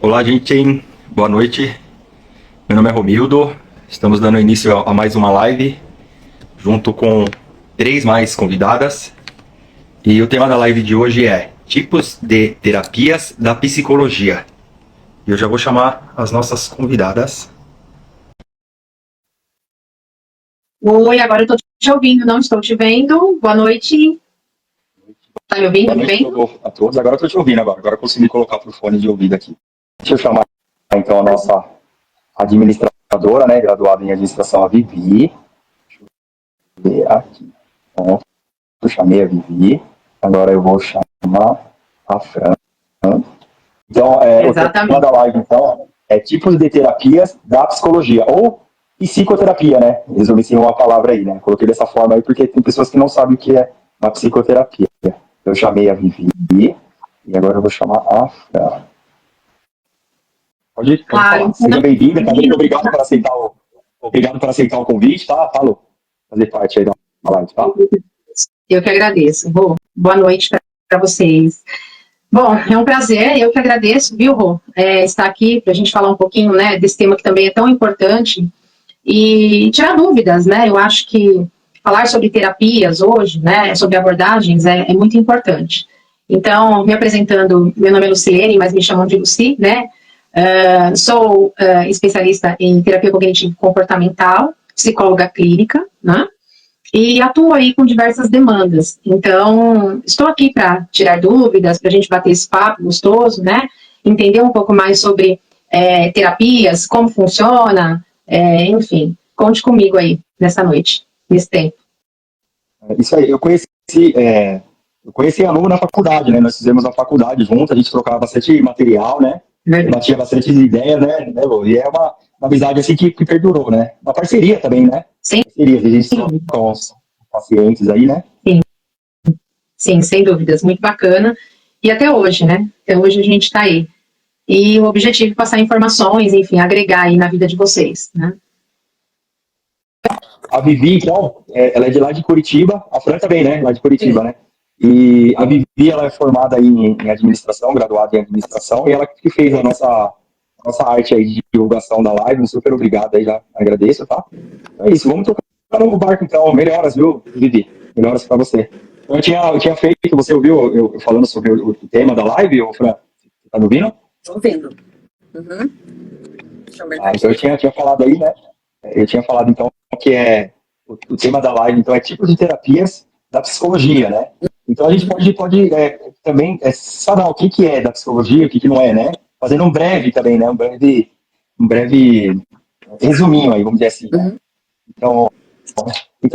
Olá, gente. Boa noite. Meu nome é Romildo. Estamos dando início a mais uma live, junto com 3 mais convidadas. E o tema da live de hoje é tipos de terapias da psicologia. E eu já vou chamar as nossas convidadas. Oi, agora eu estou te ouvindo, não estou te vendo. Boa noite. Tá me ouvindo? Boa noite a todos. Agora eu estou te ouvindo. Agora eu consegui colocar para o fone de ouvido aqui. Deixa eu chamar então a nossa administradora, né, graduada em administração, a Vivi. Deixa eu ver aqui. Pronto. Eu chamei a Vivi. Agora eu vou chamar a Fran. Então, o tema da live, então, é tipos de terapias da psicologia, ou psicoterapia, né? Resumi-se uma palavra aí, né? Coloquei dessa forma aí porque tem pessoas que não sabem o que é uma psicoterapia. Eu chamei a Vivi e agora eu vou chamar a Fran. Pode falar. Seja bem-vinda, tá bem? Obrigado por aceitar o convite, tá, Lu? Fazer parte aí da live, tá? Eu que agradeço, Rô. Boa noite para vocês. Bom, é um prazer, eu que agradeço, viu, Rô, estar aqui para a gente falar um pouquinho, né, desse tema que também é tão importante e tirar dúvidas, né? Eu acho que falar sobre terapias hoje, né, sobre abordagens é muito importante. Então, me apresentando, meu nome é Lucilene, mas me chamam de Luci, né? Sou especialista em terapia cognitivo-comportamental, psicóloga clínica, né? E atuo aí com diversas demandas. Então, estou aqui para tirar dúvidas, para a gente bater esse papo gostoso, né? Entender um pouco mais sobre terapias, como funciona, enfim. Conte comigo aí nessa noite, nesse tempo. Isso aí, eu conheci a Lu na faculdade, né? Nós fizemos a faculdade junto, a gente trocava bastante material, né? Batia bastante ideias, né, Lu? E é uma amizade assim que perdurou, né? Uma parceria também, né? Sim. Parceria, a gente com os pacientes aí, né? Sim, sem dúvidas, muito bacana. E até hoje, né? Até hoje a gente está aí. E o objetivo é passar informações, enfim, agregar aí na vida de vocês, né? A Vivi, então, ela é de lá de Curitiba, a Fran também, né? Lá de Curitiba, né? E a Vivi, ela é formada em administração, graduada em administração, e ela que fez a nossa arte aí de divulgação da live. Super obrigado aí, já agradeço, tá? Então é isso, vamos tocar no barco então. Melhoras, viu, Vivi? Melhoras pra você. Então, eu tinha feito, você ouviu eu falando sobre o tema da live, ou Fran? Você tá me ouvindo? Estou ouvindo. Uhum. Então eu tinha falado aí, né? Eu tinha falado então que o tema da live, então, é tipos de terapias da psicologia, né? Então a gente pode também saber o que é da psicologia, o que não é, né? Fazendo um breve também, né? Um breve resuminho aí, vamos dizer assim. Né? Então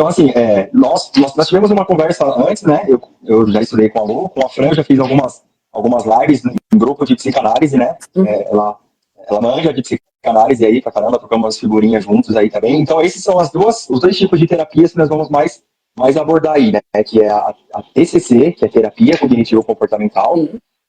assim, nós tivemos uma conversa antes, né? Eu já estudei com a Lu, com a Fran, já fiz algumas lives em grupo de psicanálise, né? Ela manja de psicanálise aí pra caramba, trocamos umas figurinhas juntos aí também. Então esses são os 2 tipos de terapias que nós vamos mais abordar aí, né? Que é a TCC, que é terapia cognitivo-comportamental,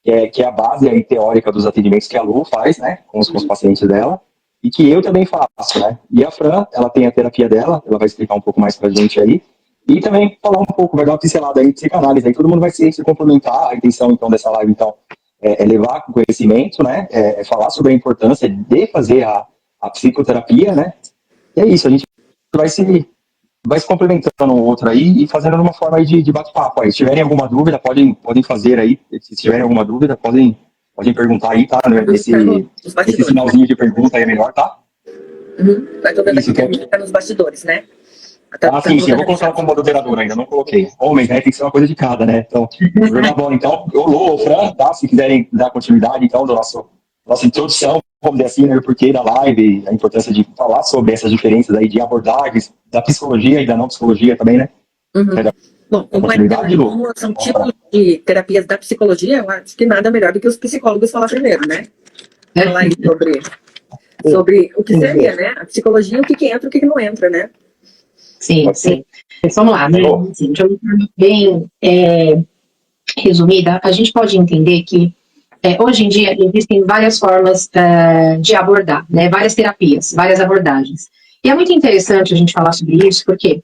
que é a base aí teórica dos atendimentos que a Lu faz, né? Com os pacientes dela. E que eu também faço, né? E a Fran, ela tem a terapia dela, ela vai explicar um pouco mais pra gente aí. E também falar um pouco, vai dar uma pincelada aí de psicanálise. Aí todo mundo vai se complementar. A intenção, então, dessa live, então, é levar conhecimento, né? É falar sobre a importância de fazer a psicoterapia, né? E é isso, a gente vai se complementando um outro aí e fazendo uma forma aí de bate-papo aí. Se tiverem alguma dúvida, podem fazer aí. Se tiverem alguma dúvida, podem perguntar aí, tá? Esse finalzinho de pergunta aí é melhor, tá? Vai todo mundo que fica nos bastidores, né? Sim, eu vou colocar como moderador ainda, não coloquei. Homens, né? Tem que ser uma coisa de cada, né? Então, jogar bola, então. Ô, Fran, tá? Se quiserem dar continuidade, então, da nossa introdução, vamos dizer assim, né? O porquê da live, a importância de falar sobre essas diferenças aí de abordagens, da psicologia e da não psicologia também, né? Bom, como são tipos de terapias da psicologia, eu acho que nada melhor do que os psicólogos falar primeiro, né? Falar aí sobre o que seria, né? A psicologia, o que entra e o que não entra, né? Sim. Vamos lá, né? Assim, de uma forma bem resumida, a gente pode entender que hoje em dia existem várias formas de abordar, né? Várias terapias, várias abordagens. E é muito interessante a gente falar sobre isso, porque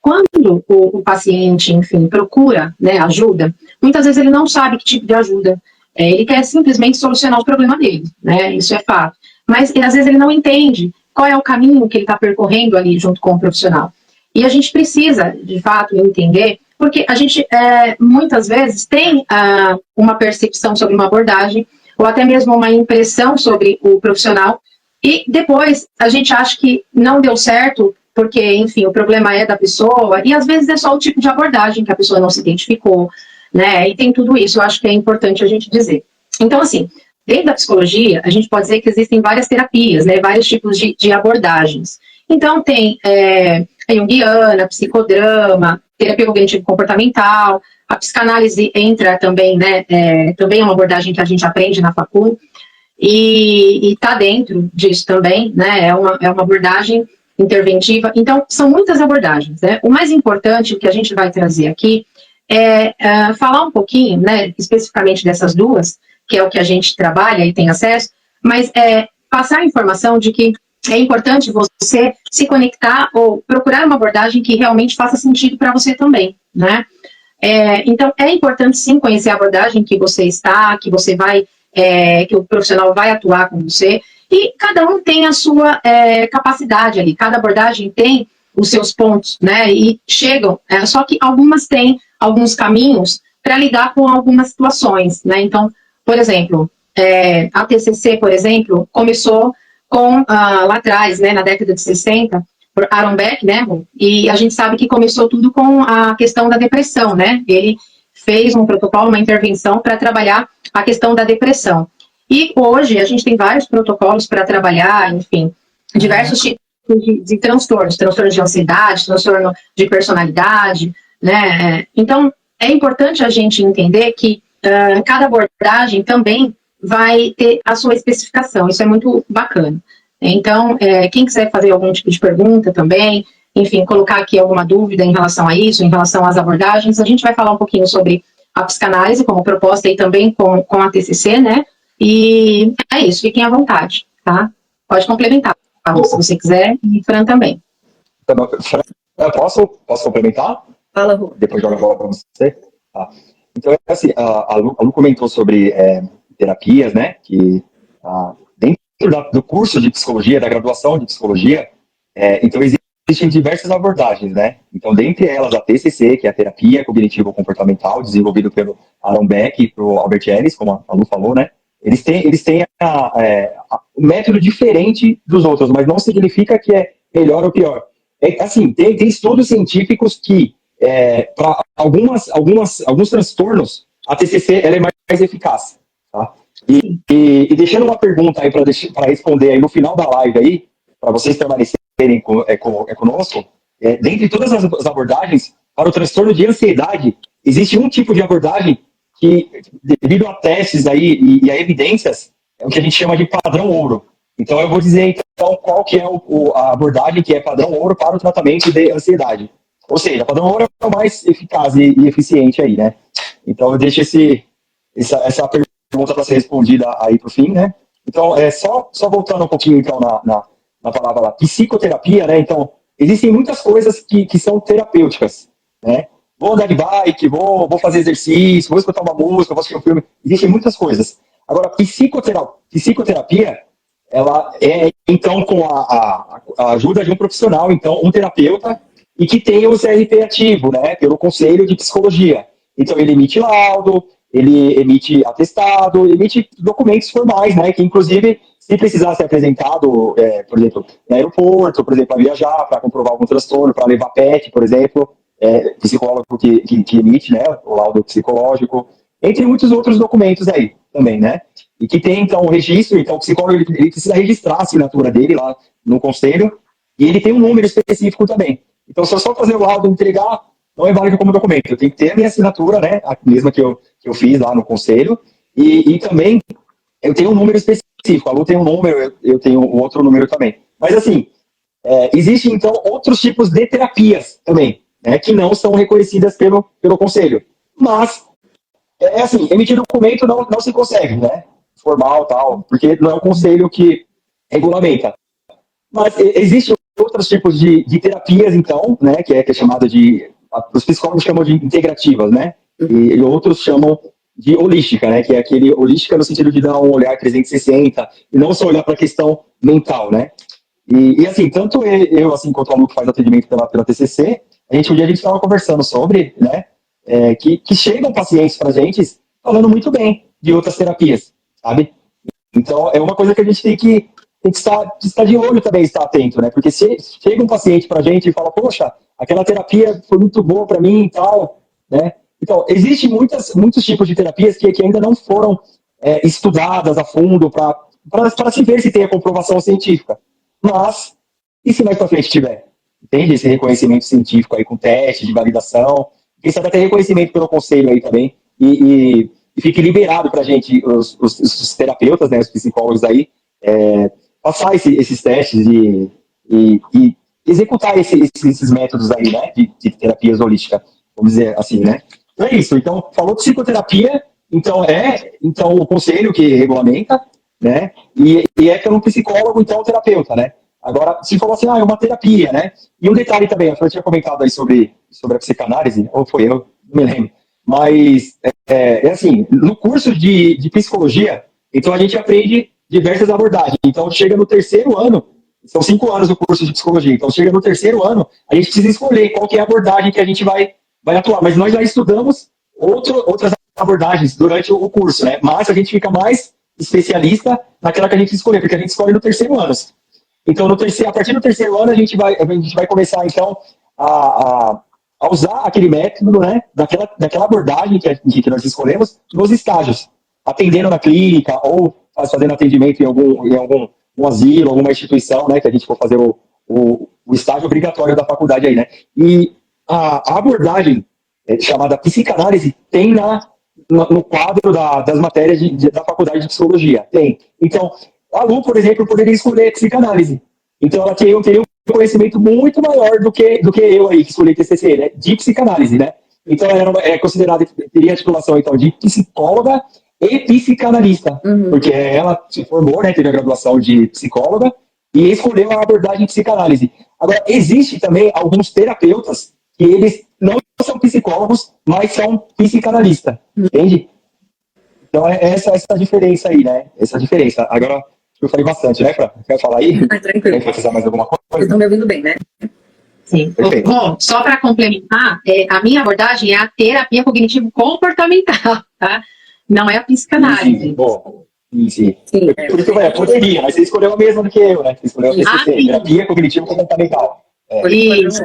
quando o paciente, enfim, procura, né, ajuda, muitas vezes ele não sabe que tipo de ajuda Ele quer simplesmente solucionar o problema dele, né? Isso é fato. Mas, às vezes, ele não entende qual é o caminho que ele está percorrendo ali junto com o profissional. E a gente precisa, de fato, entender, porque a gente, muitas vezes, tem uma percepção sobre uma abordagem, ou até mesmo uma impressão sobre o profissional, e depois a gente acha que não deu certo, porque, enfim, o problema é da pessoa, e às vezes é só o tipo de abordagem que a pessoa não se identificou, né? E tem tudo isso, eu acho que é importante a gente dizer. Então, assim, dentro da psicologia, a gente pode dizer que existem várias terapias, né? Vários tipos de abordagens. Então, tem a junguiana, psicodrama, terapia cognitivo-comportamental, a psicanálise entra também, né? Também é uma abordagem que a gente aprende na facul, e está dentro disso também, né? É uma abordagem interventiva. Então, são muitas abordagens, né? O mais importante, o que a gente vai trazer aqui, é falar um pouquinho, né, especificamente dessas duas, que é o que a gente trabalha e tem acesso, mas passar a informação de que é importante você se conectar ou procurar uma abordagem que realmente faça sentido para você também, né? Então, é importante sim conhecer a abordagem que você está, que você vai, que o profissional vai atuar com você, e cada um tem a sua capacidade ali, cada abordagem tem os seus pontos, né, e chegam, só que algumas têm alguns caminhos para lidar com algumas situações, né, então, por exemplo, a TCC, por exemplo, começou com, lá atrás, né, na década de 60, por Aaron Beck, né, e a gente sabe que começou tudo com a questão da depressão, né, ele fez um protocolo, uma intervenção para trabalhar a questão da depressão. E hoje a gente tem vários protocolos para trabalhar, enfim, diversos tipos de transtornos de ansiedade, transtorno de personalidade, né? Então, é importante a gente entender que cada abordagem também vai ter a sua especificação, isso é muito bacana. Então, quem quiser fazer algum tipo de pergunta também, enfim, colocar aqui alguma dúvida em relação a isso, em relação às abordagens, a gente vai falar um pouquinho sobre a psicanálise como proposta e também com a TCC, né? E é isso, fiquem à vontade, tá? Pode complementar, se você quiser, e Fran também. Posso complementar? Fala, Rô. Depois jogo a bola para você. Tá. Então, assim, a Lu comentou sobre terapias, né? Que dentro do curso de psicologia, da graduação de psicologia, então existem diversas abordagens, né? Então, dentre elas, a TCC, que é a terapia cognitivo-comportamental, desenvolvido pelo Aaron Beck e pelo Albert Ellis, como a Lu falou, né? Eles têm um método diferente dos outros, mas não significa que é melhor ou pior. Assim, tem estudos científicos que, para alguns transtornos, a TCC ela é mais eficaz. Tá? E deixando uma pergunta aí para responder aí no final da live aí, para vocês permanecerem conosco, dentre todas as abordagens, para o transtorno de ansiedade, existe um tipo de abordagem que, devido a testes aí e a evidências, é o que a gente chama de padrão ouro. Então, eu vou dizer, então, qual que é a abordagem que é padrão ouro para o tratamento de ansiedade. Ou seja, padrão ouro é o mais eficaz e eficiente aí, né? Então, eu deixo essa pergunta para ser respondida aí para o fim, né? Então, só voltando um pouquinho, então, na palavra lá, psicoterapia, né? Então, existem muitas coisas que são terapêuticas, né? Vou andar de bike, vou fazer exercício, vou escutar uma música, vou assistir um filme. Existem muitas coisas. Agora, psicoterapia, ela é, então, com a ajuda de um profissional, então, um terapeuta, e que tem o CRP ativo, né, pelo Conselho de Psicologia. Então, ele emite laudo, ele emite atestado, emite documentos formais, né, que, inclusive, se precisar ser apresentado, por exemplo, no aeroporto, por exemplo, para viajar, para comprovar algum transtorno, para levar PET, por exemplo, psicólogo que emite, né, o laudo psicológico, entre muitos outros documentos aí também, né? E que tem, então, o registro, então o psicólogo ele precisa registrar a assinatura dele lá no conselho, e ele tem um número específico também. Então, se eu só fazer o laudo e entregar, não é válido como documento. Eu tenho que ter a minha assinatura, né, a mesma que eu fiz lá no conselho, e também eu tenho um número específico. A Lu tem um número, eu tenho um outro número também. Mas, assim, existem, então, outros tipos de terapias também, né, que não são reconhecidas pelo conselho. Mas, assim, emitir documento não se consegue, né? Formal tal, porque não é o conselho que regulamenta. Mas existem outros tipos de terapias, então, né? Que é chamada de. Os psicólogos chamam de integrativas, né? E outros chamam de holística, né? Que é aquele holística no sentido de dar um olhar 360 e não só olhar para a questão mental, né? E assim, tanto eu assim, quanto o aluno que faz atendimento pela TCC, um dia a gente estava conversando sobre, né? Que chegam pacientes para a gente falando muito bem de outras terapias, sabe? Então, é uma coisa que a gente tem que estar de olho também, estar atento, né? Porque se chega um paciente para a gente e fala, poxa, aquela terapia foi muito boa para mim e tal, né? Então, existem muitos tipos de terapias que ainda não foram estudadas a fundo para se ver se tem a comprovação científica. Mas, e se mais para frente tiver? Entende? Esse reconhecimento científico aí com teste de validação, quem sabe até reconhecimento pelo conselho aí também, e fique liberado para a gente, os terapeutas, né, os psicólogos aí, passar esses testes e executar esses métodos aí, né, de terapias holísticas, vamos dizer assim, né. Então é isso. Então, falou de psicoterapia, então o conselho que regulamenta, né, e é pelo psicólogo, então o terapeuta, né. Agora, se falou assim, é uma terapia, né, e um detalhe também, a Fran tinha comentado aí sobre a psicanálise, ou foi eu, não me lembro, mas assim, no curso de psicologia, então a gente aprende diversas abordagens. Então chega no terceiro ano, são 5 anos o curso de psicologia, então chega no terceiro ano, a gente precisa escolher qual que é a abordagem que a gente vai atuar. Mas nós já estudamos outras abordagens durante o curso, né? Mas a gente fica mais especialista naquela que a gente escolher, porque a gente escolhe no terceiro ano. Então, a partir do terceiro ano, a gente vai começar, então, a usar aquele método, né, daquela abordagem que nós escolhemos nos estágios, atendendo na clínica ou fazendo atendimento em algum um asilo, alguma instituição, né, que a gente for fazer o estágio obrigatório da faculdade aí, né. E a abordagem chamada psicanálise tem no quadro das matérias da faculdade de psicologia. Tem. Então, a Lu, por exemplo, poderia escolher psicanálise. Então, ela teria um conhecimento muito maior do que eu aí, que escolhi TCC, né, de psicanálise, né? Então, ela é considerada, teria a titulação, então, de psicóloga e psicanalista, porque ela se formou, né, teve a graduação de psicóloga e escolheu a abordagem de psicanálise. Agora, existe também alguns terapeutas que eles não são psicólogos, mas são psicanalistas, entende? Então, essa diferença aí, né? Essa diferença. Agora, eu falei bastante, né, Fran? Quer falar aí? Tranquilo. Quer precisar mais alguma coisa? Vocês estão me ouvindo bem, né? Sim. Perfeito. Bom, só para complementar, a minha abordagem é a terapia cognitivo-comportamental, tá? Não é a psicanálise. Sim, bom. Sim. Sim, Por isso que poderia, mas você escolheu a mesma do que eu, né? Você escolheu a TCC, terapia cognitivo-comportamental. Isso.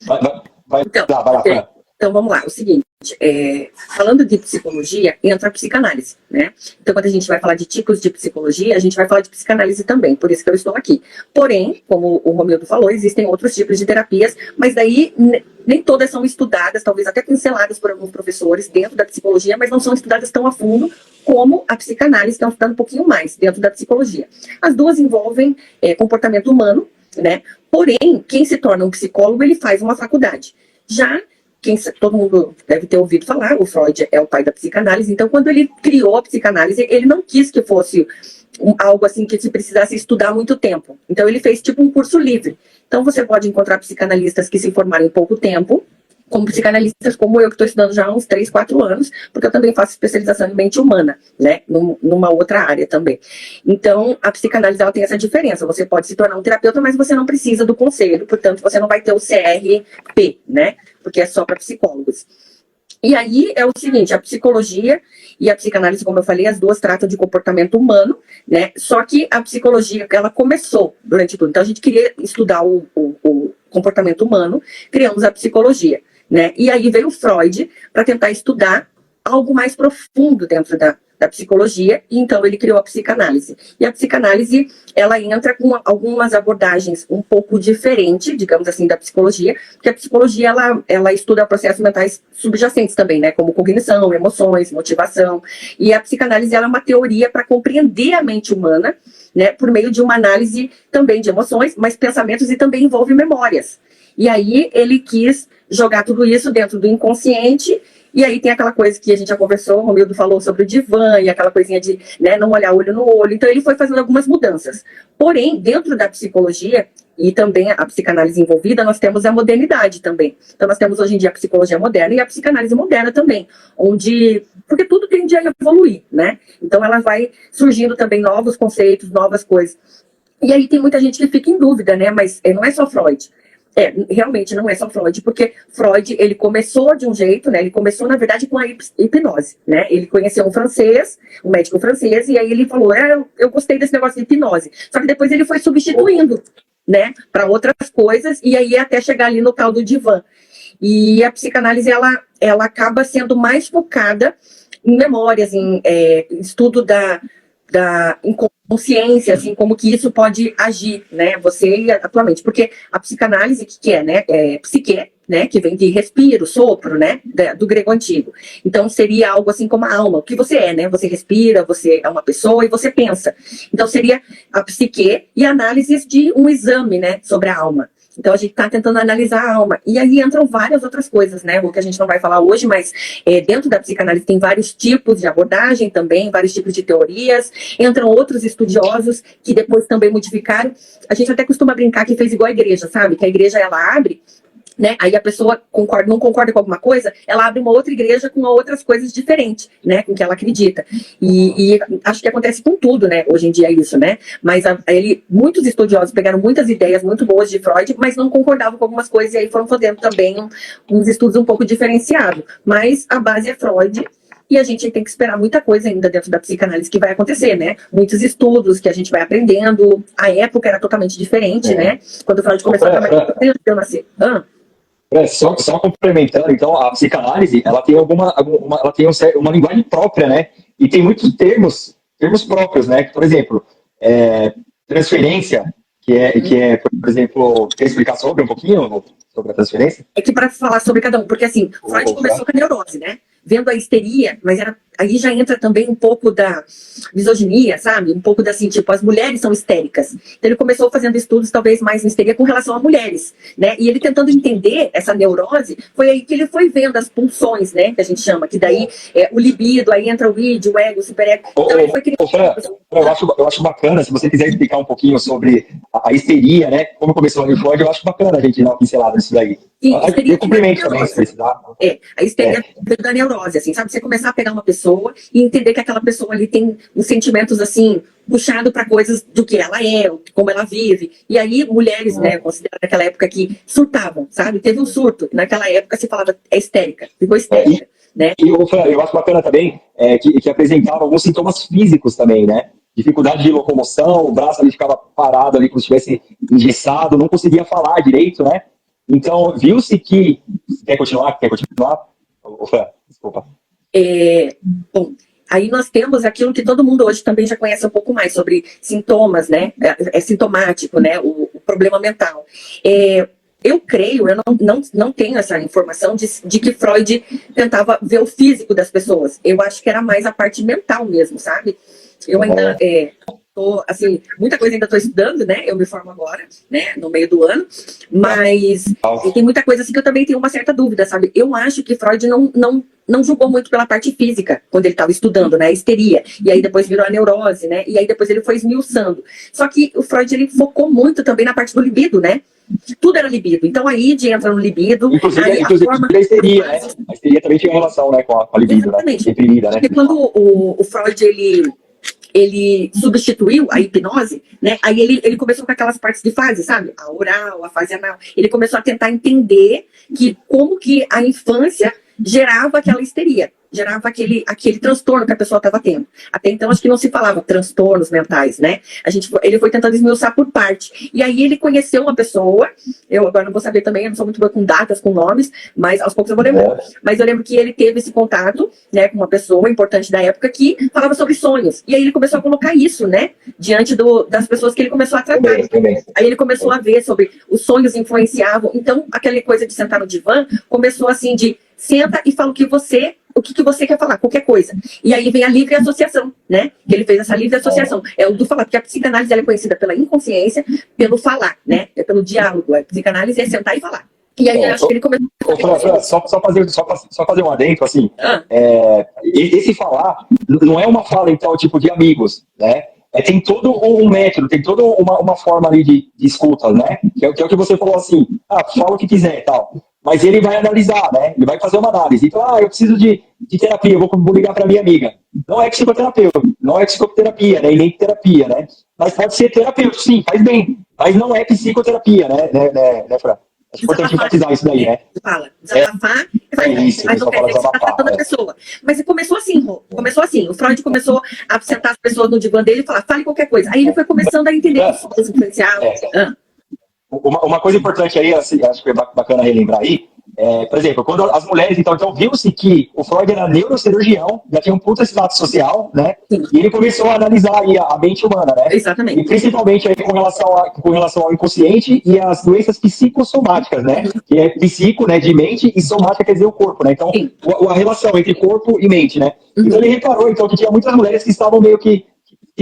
Vai lá, Fran. Então, vamos lá. O seguinte, falando de psicologia, entra a psicanálise, né? Então, quando a gente vai falar de tipos de psicologia, a gente vai falar de psicanálise também, por isso que eu estou aqui. Porém, como o Romildo falou, existem outros tipos de terapias, mas daí nem todas são estudadas, talvez até pinceladas por alguns professores dentro da psicologia, mas não são estudadas tão a fundo como a psicanálise, que é estudando um pouquinho mais dentro da psicologia. As duas envolvem comportamento humano, né? Porém, quem se torna um psicólogo, ele faz uma faculdade. Já todo mundo deve ter ouvido falar, o Freud é o pai da psicanálise, então quando ele criou a psicanálise, ele não quis que fosse algo assim que se precisasse estudar muito tempo. Então ele fez tipo um curso livre. Então você pode encontrar psicanalistas que se formaram em pouco tempo, como psicanalistas como eu, que estou estudando já há uns 3, 4 anos, porque eu também faço especialização em mente humana, né, numa outra área também. Então, a psicanálise, ela tem essa diferença. Você pode se tornar um terapeuta, mas você não precisa do conselho, portanto, você não vai ter o CRP, né, porque é só para psicólogos. E aí é o seguinte, a psicologia e a psicanálise, como eu falei, as duas tratam de comportamento humano, né, só que a psicologia, ela começou durante tudo. Então, a gente queria estudar o comportamento humano, criamos a psicologia. Né? E aí veio o Freud para tentar estudar algo mais profundo dentro da psicologia, e então ele criou a psicanálise. E a psicanálise, ela entra com algumas abordagens um pouco diferentes, digamos assim, da psicologia, porque a psicologia, ela estuda processos mentais subjacentes também, né, como cognição, emoções, motivação, e a psicanálise, ela é uma teoria para compreender a mente humana, né, por meio de uma análise também de emoções, mas pensamentos, e também envolve memórias. E aí ele quis jogar tudo isso dentro do inconsciente, e aí tem aquela coisa que a gente já conversou, o Romildo falou sobre o divã, e aquela coisinha de, né, não olhar olho no olho. Então ele foi fazendo algumas mudanças. Porém, dentro da psicologia, E também a psicanálise envolvida, nós temos a modernidade também. Então nós temos hoje em dia a psicologia moderna e a psicanálise moderna também, onde, porque tudo tende a evoluir, né? Então ela vai surgindo também novos conceitos, novas coisas. E aí tem muita gente que fica em dúvida, né? Mas não é só Freud. Realmente não é só Freud, porque Freud, ele começou de um jeito, né? Ele começou, na verdade, com a hipnose, né? Ele conheceu um francês, um médico francês, e aí ele falou, eu gostei desse negócio de hipnose. Só que depois ele foi substituindo, né? Para outras coisas, e aí até chegar ali no tal do divã. E a psicanálise, ela acaba sendo mais focada em memórias, em estudo da inconsciência, assim, como que isso pode agir, né, você atualmente, porque a psicanálise, o que é, né, psique, né, que vem de respiro, sopro, né, do grego antigo, então seria algo assim como a alma, o que você é, né, você respira, você é uma pessoa e você pensa, então seria a psique e análises de um exame, né, sobre a alma. Então a gente está tentando analisar a alma. E aí entram várias outras coisas, né? O que a gente não vai falar hoje, mas dentro da psicanálise tem vários tipos de abordagem também, vários tipos de teorias. Entram outros estudiosos que depois também modificaram. A gente até costuma brincar que fez igual a igreja, sabe? Que a igreja, ela abre, né? Aí a pessoa não concorda com alguma coisa, ela abre uma outra igreja com outras coisas diferentes, né? Com que ela acredita. E acho que acontece com tudo, né? Hoje em dia é isso, né? Mas muitos estudiosos pegaram muitas ideias muito boas de Freud, mas não concordavam com algumas coisas, e aí foram fazendo também uns estudos um pouco diferenciados. Mas a base é Freud. E a gente tem que esperar muita coisa ainda dentro da psicanálise que vai acontecer, né? Muitos estudos que a gente vai aprendendo. A época era totalmente diferente, né? Quando o Freud começou a trabalhar, eu nasci. Só complementando, então, a psicanálise, ela tem ela tem uma linguagem própria, né? E tem muitos termos próprios, né? Por exemplo, transferência, que é, por exemplo, quer explicar um pouquinho sobre a transferência? É que para falar sobre cada um, porque assim, Freud começou com a neurose, né? Vendo a histeria, mas aí já entra também um pouco da misoginia, sabe? Um pouco da, assim, tipo, as mulheres são histéricas. Então ele começou fazendo estudos talvez mais em histeria com relação a mulheres, né? E ele tentando entender essa neurose, foi aí que ele foi vendo as pulsões, né? Que a gente chama, que daí o libido, aí entra o id, o ego, o superego. Então ele foi criando... eu acho bacana, se você quiser explicar um pouquinho sobre a histeria, né? Como começou ali o Freud, eu acho bacana a gente dar uma pincelada nisso daí. Sim, eu cumprimento também, se precisar. A histeria da neurose, assim, sabe? Você começar a pegar uma pessoa e entender que aquela pessoa ali tem uns sentimentos, assim, puxado para coisas do que ela é, como ela vive. E aí, mulheres, né, consideraram naquela época que surtavam, sabe? Teve um surto. Naquela época se falava histérica, ficou histérica, né? E eu acho bacana também que apresentava alguns sintomas físicos também, né? Dificuldade de locomoção, o braço ali ficava parado ali, como se estivesse engessado, não conseguia falar direito, né? Então, viu-se que... Quer continuar? Desculpa. Bom, aí nós temos aquilo que todo mundo hoje também já conhece um pouco mais sobre sintomas, né? É sintomático, né? O problema mental. Eu creio, eu não tenho essa informação de que Freud tentava ver o físico das pessoas. Eu acho que era mais a parte mental mesmo, sabe? Eu ainda... assim, muita coisa ainda estou estudando, né? Eu me formo agora, né? No meio do ano, mas tem muita coisa assim que eu também tenho uma certa dúvida, sabe? Eu acho que Freud não julgou muito pela parte física quando ele estava estudando, né? A histeria, e aí depois virou a neurose, né? E aí depois ele foi esmiuçando. Só que o Freud, ele focou muito também na parte do libido, né? Tudo era libido. Então aí entra no libido. Inclusive aí a histeria, né? A histeria também tinha relação, né, com a libido, exatamente, né? Reprimida, né? Porque quando o Freud, ele substituiu a hipnose, né? Aí ele começou com aquelas partes de fase, sabe? A oral, a fase anal. Ele começou a tentar entender como que a infância gerava aquela histeria, gerava aquele transtorno que a pessoa estava tendo. Até então, acho que não se falava transtornos mentais, né? Ele foi tentando esmiuçar por parte. E aí ele conheceu uma pessoa, eu agora não vou saber também, eu não sou muito boa com datas, com nomes, mas aos poucos eu vou lembrar. Mas eu lembro que ele teve esse contato, né, com uma pessoa importante da época que falava sobre sonhos. E aí ele começou a colocar isso, né, diante das pessoas que ele começou a tratar. Aí ele começou a ver sobre os sonhos influenciavam. Então, aquela coisa de sentar no divã começou assim de senta e fala o que você quer falar, qualquer coisa. E aí vem a livre associação, né? Que ele fez essa livre associação. É o do falar, porque a psicanálise ela é conhecida pela inconsciência, pelo falar, né? É pelo diálogo. A psicanálise é sentar e falar. E aí eu acho que ele começou... Só fazer um adendo, assim. Esse falar não é uma fala, então, tipo, de amigos, né? tem todo um método, tem toda uma forma ali de escuta, né? Que é o que você falou assim, fala o que quiser e tal. Mas ele vai analisar, né? Ele vai fazer uma análise. Então, eu preciso de terapia, vou ligar para minha amiga. Não é psicoterapeuta, não é psicoterapia, né? E nem terapia, né? Mas pode ser terapêutico, sim, faz bem. Mas não é psicoterapia, né, Fran? É importante enfatizar isso daí, né? Fala, desabafar, isso, mas não quer dizer que você está tratando a pessoa. Mas começou assim, Rô. Começou assim. O Freud começou a sentar as pessoas no divã dele e falar, fale qualquer coisa. Aí ele foi começando a entender que foi influencial. Uma coisa importante aí, assim, acho que é bacana relembrar aí, por exemplo, quando as mulheres, então viu-se que o Freud era neurocirurgião, já tinha um puta status social, né? Sim. E ele começou a analisar aí a mente humana, né? Exatamente. E principalmente aí com relação ao inconsciente e as doenças psicossomáticas, né? Que é psico, né, de mente, e somática quer dizer o corpo, né? Então, a relação entre corpo e mente, né? Então ele reparou, então, que tinha muitas mulheres que estavam meio que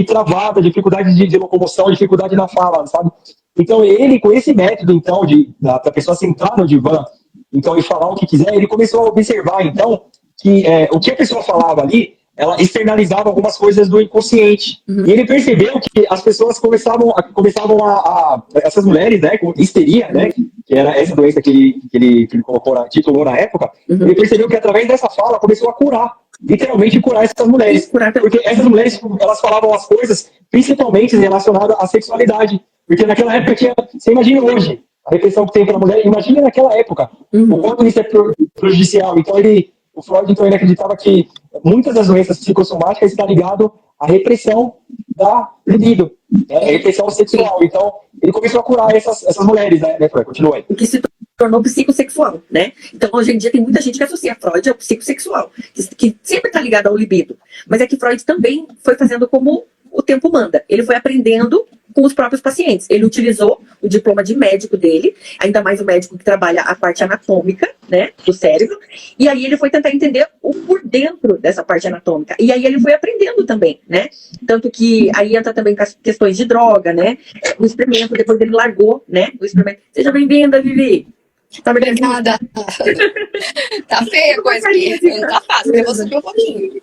travadas, dificuldade de locomoção, dificuldade na fala, sabe? Então ele, com esse método, então, da pessoa sentar no divã, então, e falar o que quiser, ele começou a observar, então, que o que a pessoa falava ali, ela externalizava algumas coisas do inconsciente. E ele percebeu que as pessoas começavam a essas mulheres, né, com histeria, né, que era essa doença que ele titulou na época, ele percebeu que através dessa fala começou a curar, literalmente curar essas mulheres. Porque essas mulheres, elas falavam as coisas principalmente relacionadas à sexualidade. Porque naquela época você imagina hoje, a repressão que tem pela mulher, imagina naquela época, o quanto isso é prejudicial. Então o Freud então, ele acreditava que muitas das doenças psicossomáticas estão ligadas à repressão da libido, a repressão sexual. Então ele começou a curar essas mulheres, né, Freud? Continua aí. O que se tornou psicossexual, né? Então hoje em dia tem muita gente que associa Freud ao psicossexual, que sempre está ligado ao libido. Mas é que Freud também foi fazendo como o tempo manda. Ele foi aprendendo com os próprios pacientes. Ele utilizou o diploma de médico dele, ainda mais o médico que trabalha a parte anatômica, né, do cérebro, e aí ele foi tentar entender o por dentro dessa parte anatômica. E aí ele foi aprendendo também, né? Tanto que aí entra também questões de droga, né? O experimento, depois ele largou, né? O experimento. Seja bem-vinda, Vivi. Tá obrigada. Tá feia a coisa aqui. Não tá fácil, eu vou subir um pouquinho.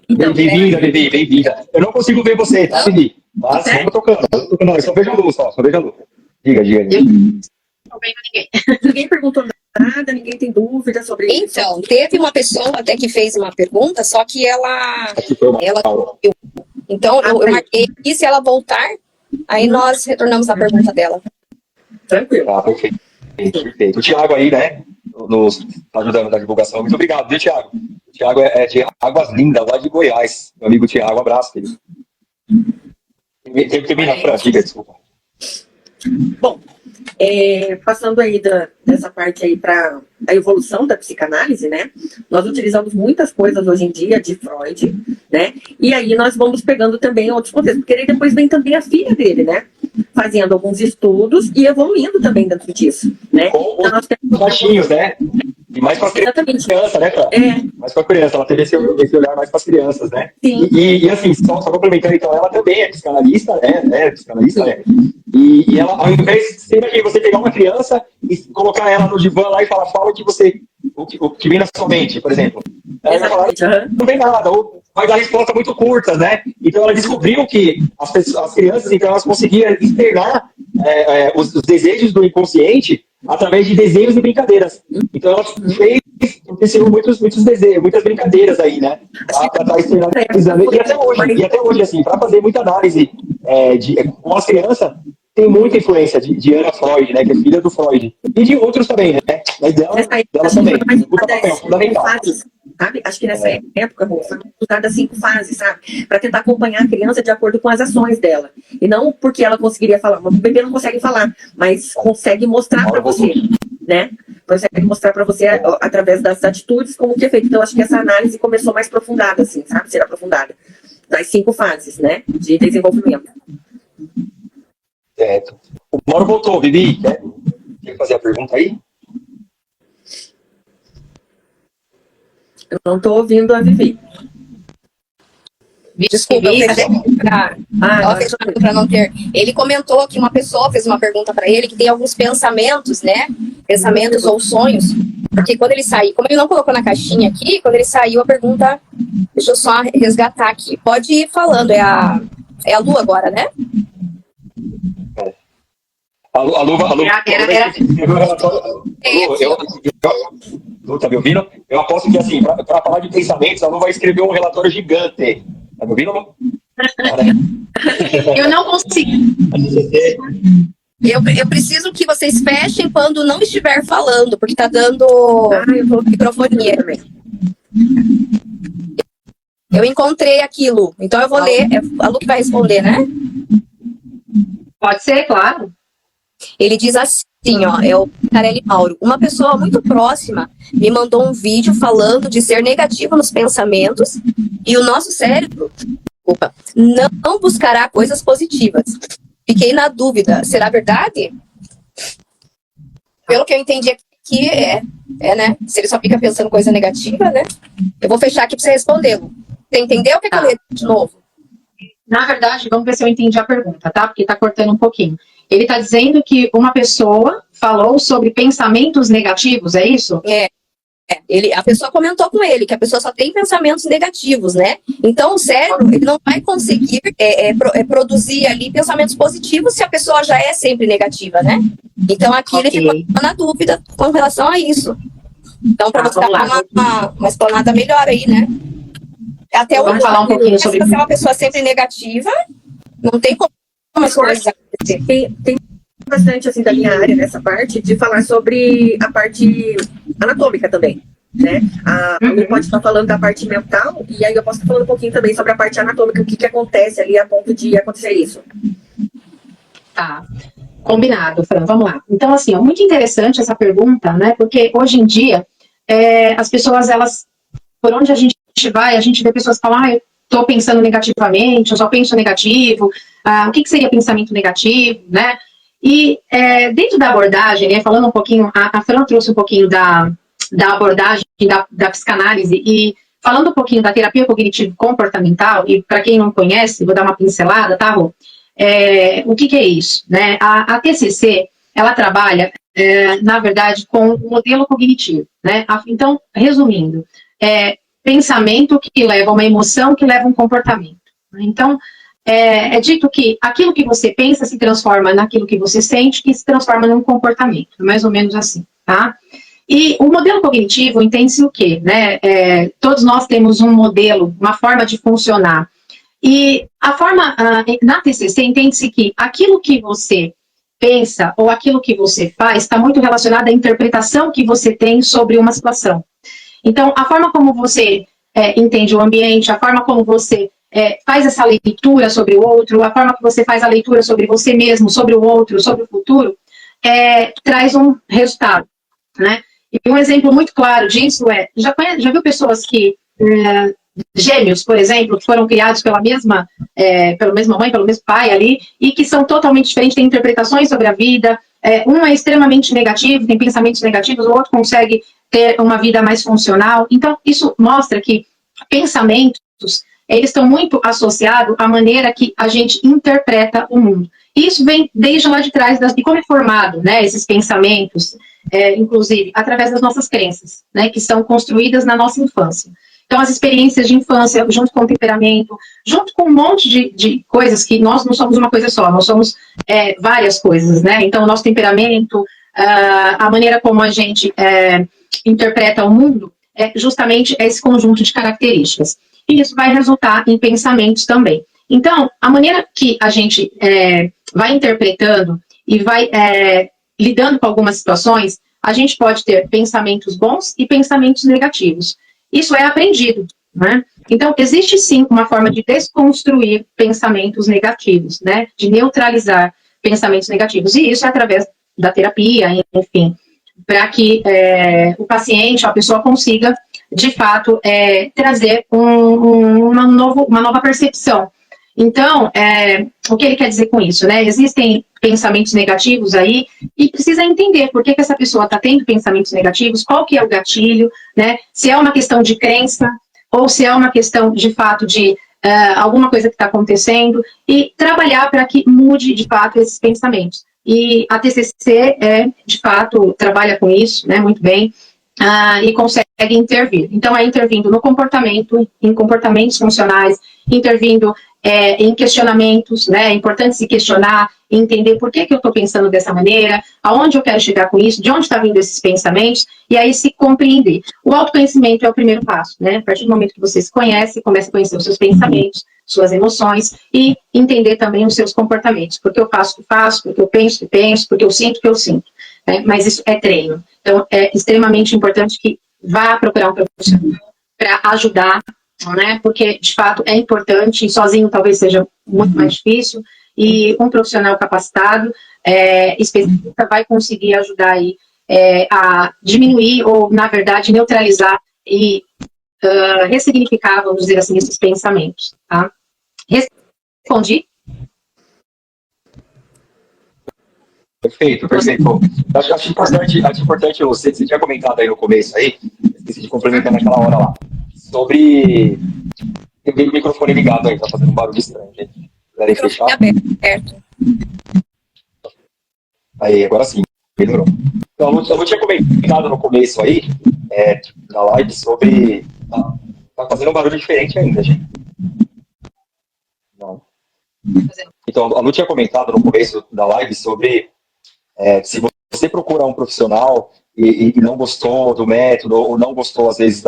Então, bem-vinda, Vivi, bem-vinda. Eu não consigo ver você, tá, Vivi? Mas vamos tocando. Não, eu só vejo a luz, só vejo a luz. Diga. Não vejo ninguém. Ninguém perguntou nada, ninguém tem dúvida sobre isso. Então, teve uma pessoa até que fez uma pergunta, só que ela então, eu marquei aqui, se ela voltar, aí nós retornamos a pergunta dela. Tranquilo. Tá, perfeito. O Thiago aí, né, nos ajudando na divulgação. Muito obrigado, viu, Thiago? O Thiago é de Águas Lindas, lá de Goiás. Meu amigo Thiago, um abraço, querido. Termina, Fran, diga, desculpa. Bom, passando aí dessa parte aí para a evolução da psicanálise, né? Nós utilizamos muitas coisas hoje em dia de Freud, né? E aí nós vamos pegando também outros contextos, porque aí depois vem também a filha dele, né? Fazendo alguns estudos e evoluindo também dentro disso, né? Com então, nós temos baixinhos, né? E mais para as crianças, né, Fran? Mais para a criança, ela teve esse olhar mais para as crianças, né? Sim. E assim, só complementando, então, ela também é psicanalista, né? Psicanalista, né? E ela, ao invés de você pegar uma criança e colocar ela no divã lá e falar, fala o que vem na sua mente, por exemplo. Ela vai falar, não vem nada, ou vai dar resposta muito curtas, né? Então ela descobriu que as crianças, então, elas conseguiam externar os desejos do inconsciente através de desenhos e brincadeiras. Então ela fez muitos desejos, muitas brincadeiras aí, né? Para estar externalizando. E até hoje, assim, para fazer muita análise com as crianças, tem muita influência de Anna Freud, né, que é filha do Freud. E de outros também, né? Mas dela também. Puta papel, fundamental. Sabe? Acho que nessa época, foi usada 5 fases, sabe? Para tentar acompanhar a criança de acordo com as ações dela. E não porque ela conseguiria falar. O bebê não consegue falar, mas consegue mostrar para você, né? Consegue mostrar para você, através das atitudes, como que é feito. Então, acho que essa análise começou mais aprofundada, assim, sabe? Ser aprofundada. Das 5 fases, né? De desenvolvimento. Certo. O Mauro voltou, Vivi. Quer fazer a pergunta aí? Eu não estou ouvindo a Vivi. Desculpa, para não ter. Ele comentou que uma pessoa fez uma pergunta para ele que tem alguns pensamentos, né? Pensamentos ou sonhos Porque quando ele sair, como ele não colocou na caixinha aqui, quando ele saiu a pergunta, deixa eu só resgatar aqui. Pode ir falando, é a Lu agora, né? A Lu tá me ouvindo? Eu aposto que, assim, para falar de pensamentos, a Lu vai escrever um relatório gigante. Tá me ouvindo, Lu? Eu não consigo. Eu preciso que vocês fechem quando não estiver falando, porque tá dando microfonia também. Eu encontrei aquilo, então eu vou ler. É a Lu que vai responder, né? Pode ser, claro. Ele diz assim, ó, é o Carelli Mauro. Uma pessoa muito próxima me mandou um vídeo falando de ser negativo nos pensamentos e o nosso cérebro, não buscará coisas positivas. Fiquei na dúvida, será verdade? Pelo que eu entendi aqui, né? Se ele só fica pensando coisa negativa, né? Eu vou fechar aqui para você respondê-lo. Você entendeu o que eu leio de novo? Na verdade, vamos ver se eu entendi a pergunta, tá? Porque tá cortando um pouquinho. Ele tá dizendo que uma pessoa falou sobre pensamentos negativos, é isso? A pessoa comentou com ele que a pessoa só tem pensamentos negativos, né? Então o cérebro ele não vai conseguir produzir ali pensamentos positivos se a pessoa já é sempre negativa, né? Então aqui ele ficou na dúvida com relação a isso. Então para você dar uma explanada melhor aí, né? Até vamos falar um pouquinho sobre se você é uma pessoa sempre negativa, não tem como as coisas acontecer. Tem bastante assim da minha área nessa parte de falar sobre a parte anatômica também, né? A Lu pode estar falando da parte mental e aí eu posso estar falando um pouquinho também sobre a parte anatômica, o que acontece ali a ponto de acontecer isso. Tá, combinado, Fran, vamos lá. Então, assim, é muito interessante essa pergunta, né? Porque hoje em dia as pessoas, elas, por onde a gente vai, a gente vê pessoas que falam, eu tô pensando negativamente, eu só penso negativo, o que seria pensamento negativo, né? E dentro da abordagem, né, falando um pouquinho, a Fran trouxe um pouquinho da abordagem da psicanálise e falando um pouquinho da terapia cognitivo-comportamental, e para quem não conhece, vou dar uma pincelada, tá, Rô? O que é isso? Né? A TCC, ela trabalha, na verdade, com o modelo cognitivo, né? Então, resumindo, pensamento que leva a uma emoção que leva a um comportamento. Então, é dito que aquilo que você pensa se transforma naquilo que você sente, que se transforma num comportamento, mais ou menos assim, tá? E o modelo cognitivo entende-se o quê, né? Todos nós temos um modelo, uma forma de funcionar. E a forma, na TCC, entende-se que aquilo que você pensa ou aquilo que você faz está muito relacionado à interpretação que você tem sobre uma situação. Então, a forma como você entende o ambiente, a forma como você faz essa leitura sobre o outro, a forma que você faz a leitura sobre você mesmo, sobre o outro, sobre o futuro, traz um resultado, né? E um exemplo muito claro disso já viu pessoas que, gêmeos, por exemplo, que foram criados pela mesma mãe, pelo mesmo pai ali, e que são totalmente diferentes, têm interpretações sobre a vida, um é extremamente negativo, tem pensamentos negativos, o outro consegue ter uma vida mais funcional. Então, isso mostra que pensamentos, eles estão muito associados à maneira que a gente interpreta o mundo. Isso vem desde lá de trás, de como é formado, né, esses pensamentos, inclusive, através das nossas crenças, né, que são construídas na nossa infância. Então, as experiências de infância, junto com o temperamento, junto com um monte de coisas que nós não somos uma coisa só, nós somos várias coisas, né? Então, o nosso temperamento, a maneira como a gente interpreta o mundo, justamente esse conjunto de características. E isso vai resultar em pensamentos também. Então, a maneira que a gente vai interpretando e vai lidando com algumas situações, a gente pode ter pensamentos bons e pensamentos negativos. Isso é aprendido, né? Então, existe sim uma forma de desconstruir pensamentos negativos, né? De neutralizar pensamentos negativos. E isso é através da terapia, enfim, para que o paciente, a pessoa consiga, de fato, trazer uma nova percepção. Então, o que ele quer dizer com isso, né? Existem pensamentos negativos aí e precisa entender por que essa pessoa está tendo pensamentos negativos, qual que é o gatilho, né? Se é uma questão de crença ou se é uma questão, de fato, de alguma coisa que está acontecendo e trabalhar para que mude, de fato, esses pensamentos. E a TCC, de fato, trabalha com isso, né? Muito bem. e consegue intervir. Então, é intervindo no comportamento, em comportamentos funcionais, intervindo em questionamentos, né? É importante se questionar, entender por que eu estou pensando dessa maneira, aonde eu quero chegar com isso, de onde está vindo esses pensamentos, e aí se compreender. O autoconhecimento é o primeiro passo, né? A partir do momento que você se conhece, começa a conhecer os seus pensamentos, suas emoções, e entender também os seus comportamentos. Porque eu faço o que faço, porque eu penso o que penso, porque eu sinto o que eu sinto. Né? Mas isso é treino. Então, é extremamente importante que vá procurar um profissional para ajudar, né? Porque, de fato, é importante, e sozinho talvez seja muito mais difícil, e um profissional capacitado, especialista, vai conseguir ajudar aí a diminuir ou, na verdade, neutralizar e ressignificar, vamos dizer assim, esses pensamentos. Tá? Respondi? Perfeito, perfeito. Acho importante você tinha comentado aí no começo aí, esqueci de complementar naquela hora lá, sobre... Tem o microfone ligado aí, tá fazendo um barulho estranho, gente. Quiserem fechar? Aberto. Aí, agora sim, melhorou. Então, eu tinha comentado no começo aí, da live, sobre... Tá fazendo um barulho diferente ainda, gente. Não. Então, a Lu tinha comentado no começo da live sobre se você procura um profissional e não gostou do método, ou não gostou, às vezes,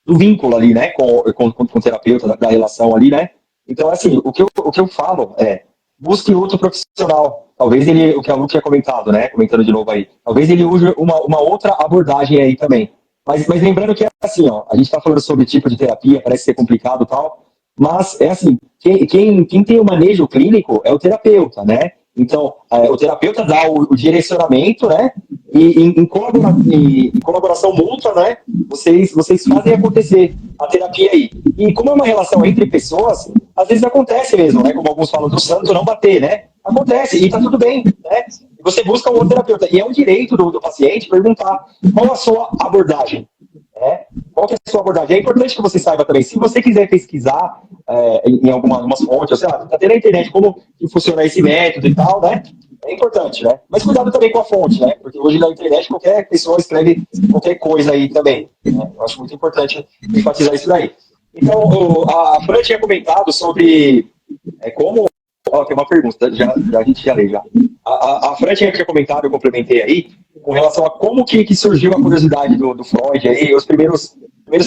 do vínculo ali, né, com o terapeuta, da relação ali, né? Então, assim, o que eu falo busque outro profissional. Talvez o que a Lu tinha comentado, né, comentando de novo aí, talvez ele use uma outra abordagem aí também. Mas lembrando que é assim, ó, a gente tá falando sobre tipo de terapia, parece ser complicado e tal, mas é assim, quem tem o manejo clínico é o terapeuta, né? Então, o terapeuta dá o direcionamento, né? E em colaboração mútua, né? Vocês fazem acontecer a terapia aí. E como é uma relação entre pessoas, às vezes acontece mesmo, né? Como alguns falam do santo não bater, né? Acontece, e tá tudo bem, né? Você busca um outro terapeuta. E é um direito do paciente perguntar qual a sua abordagem. Qual que é a sua abordagem? É importante que você saiba também, se você quiser pesquisar em algumas fontes, sei lá, tá tendo na internet como que funciona esse método e tal, né? É importante, né? Mas cuidado também com a fonte, né? Porque hoje na internet qualquer pessoa escreve qualquer coisa aí também. Né? Eu acho muito importante enfatizar isso daí. Então, a Fran tinha comentado sobre como... tem uma pergunta, a gente já leu já. A Fran tinha comentado, eu complementei aí, com relação a como que surgiu a curiosidade do Freud aí, os primeiros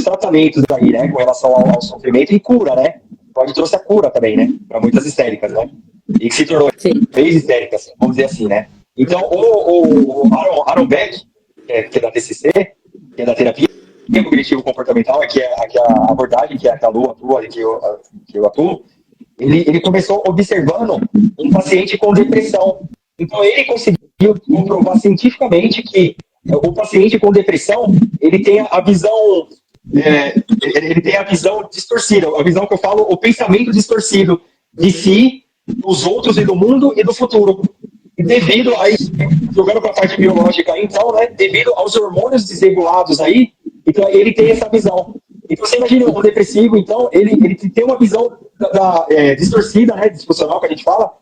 tratamentos aí, né, com relação ao sofrimento e cura, né? Freud trouxe a cura também, né, para muitas histéricas, né? E que se tornou três histéricas, vamos dizer assim, né? Então, o Aaron Beck, que é da TCC, que é da terapia cognitivo comportamental, que é a abordagem que a Lu atua, que eu atuo, ele começou observando um paciente com depressão. Então, ele conseguiu comprovar cientificamente que o paciente com depressão, ele tem a visão, ele tem a visão distorcida. A visão que eu falo, o pensamento distorcido de si, dos outros e do mundo e do futuro. E devido aí, jogando para a parte biológica, então, né, devido aos hormônios desregulados aí, então ele tem essa visão. Então, você imagina um depressivo, então, ele tem uma visão distorcida, né, disfuncional, que a gente fala,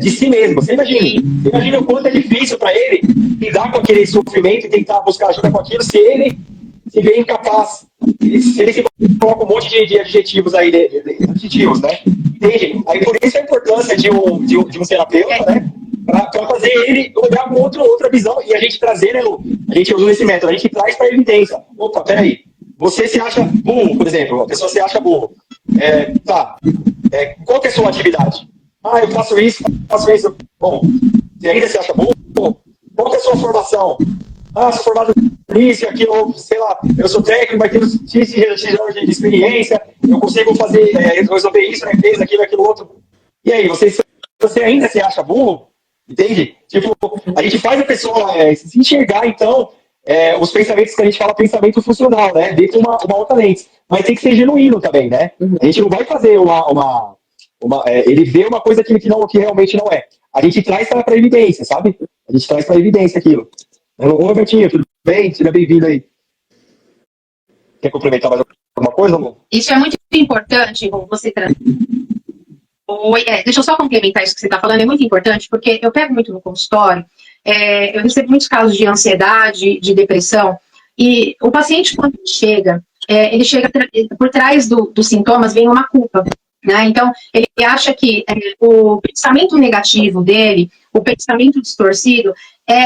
de si mesmo. Você imagina o quanto é difícil para ele lidar com aquele sofrimento e tentar buscar ajuda com aquilo, se ele se vê incapaz, se ele se coloca um monte de adjetivos aí, adjetivos, né? Entende? Aí, por isso a importância de um terapeuta, né, para fazer ele olhar com outra visão e a gente trazer, né, Lu? A gente usa esse método, a gente traz para a evidência. Opa, peraí. Você se acha burro, por exemplo, a pessoa se acha burro. Qual que é a sua atividade? Eu faço isso. Bom, você ainda se acha burro? Qual que é a sua formação? Sou formado nisso, aquilo, sei lá, eu sou técnico, vai ter X anos de experiência, eu consigo fazer, resolver isso na empresa, aquilo, outro. E aí, você ainda se acha burro? Entende? Tipo, a gente faz a pessoa se enxergar, então, os pensamentos que a gente fala, pensamento funcional, né? Dentro de uma outra lente. Mas tem que ser genuíno também, né? A gente não vai fazer ele vê uma coisa que realmente não é. A gente traz para a evidência, sabe? A gente traz para a evidência aquilo. Ô, Bertinho, tudo bem? Seja bem-vindo aí. Quer complementar mais alguma coisa, amor? Isso é muito importante, você trazer. Deixa eu só complementar isso que você está falando, é muito importante, porque eu pego muito no consultório eu recebo muitos casos de ansiedade, de depressão, e o paciente, quando ele chega por trás dos sintomas, vem uma culpa, né? Então, ele acha que o pensamento negativo dele, o pensamento distorcido,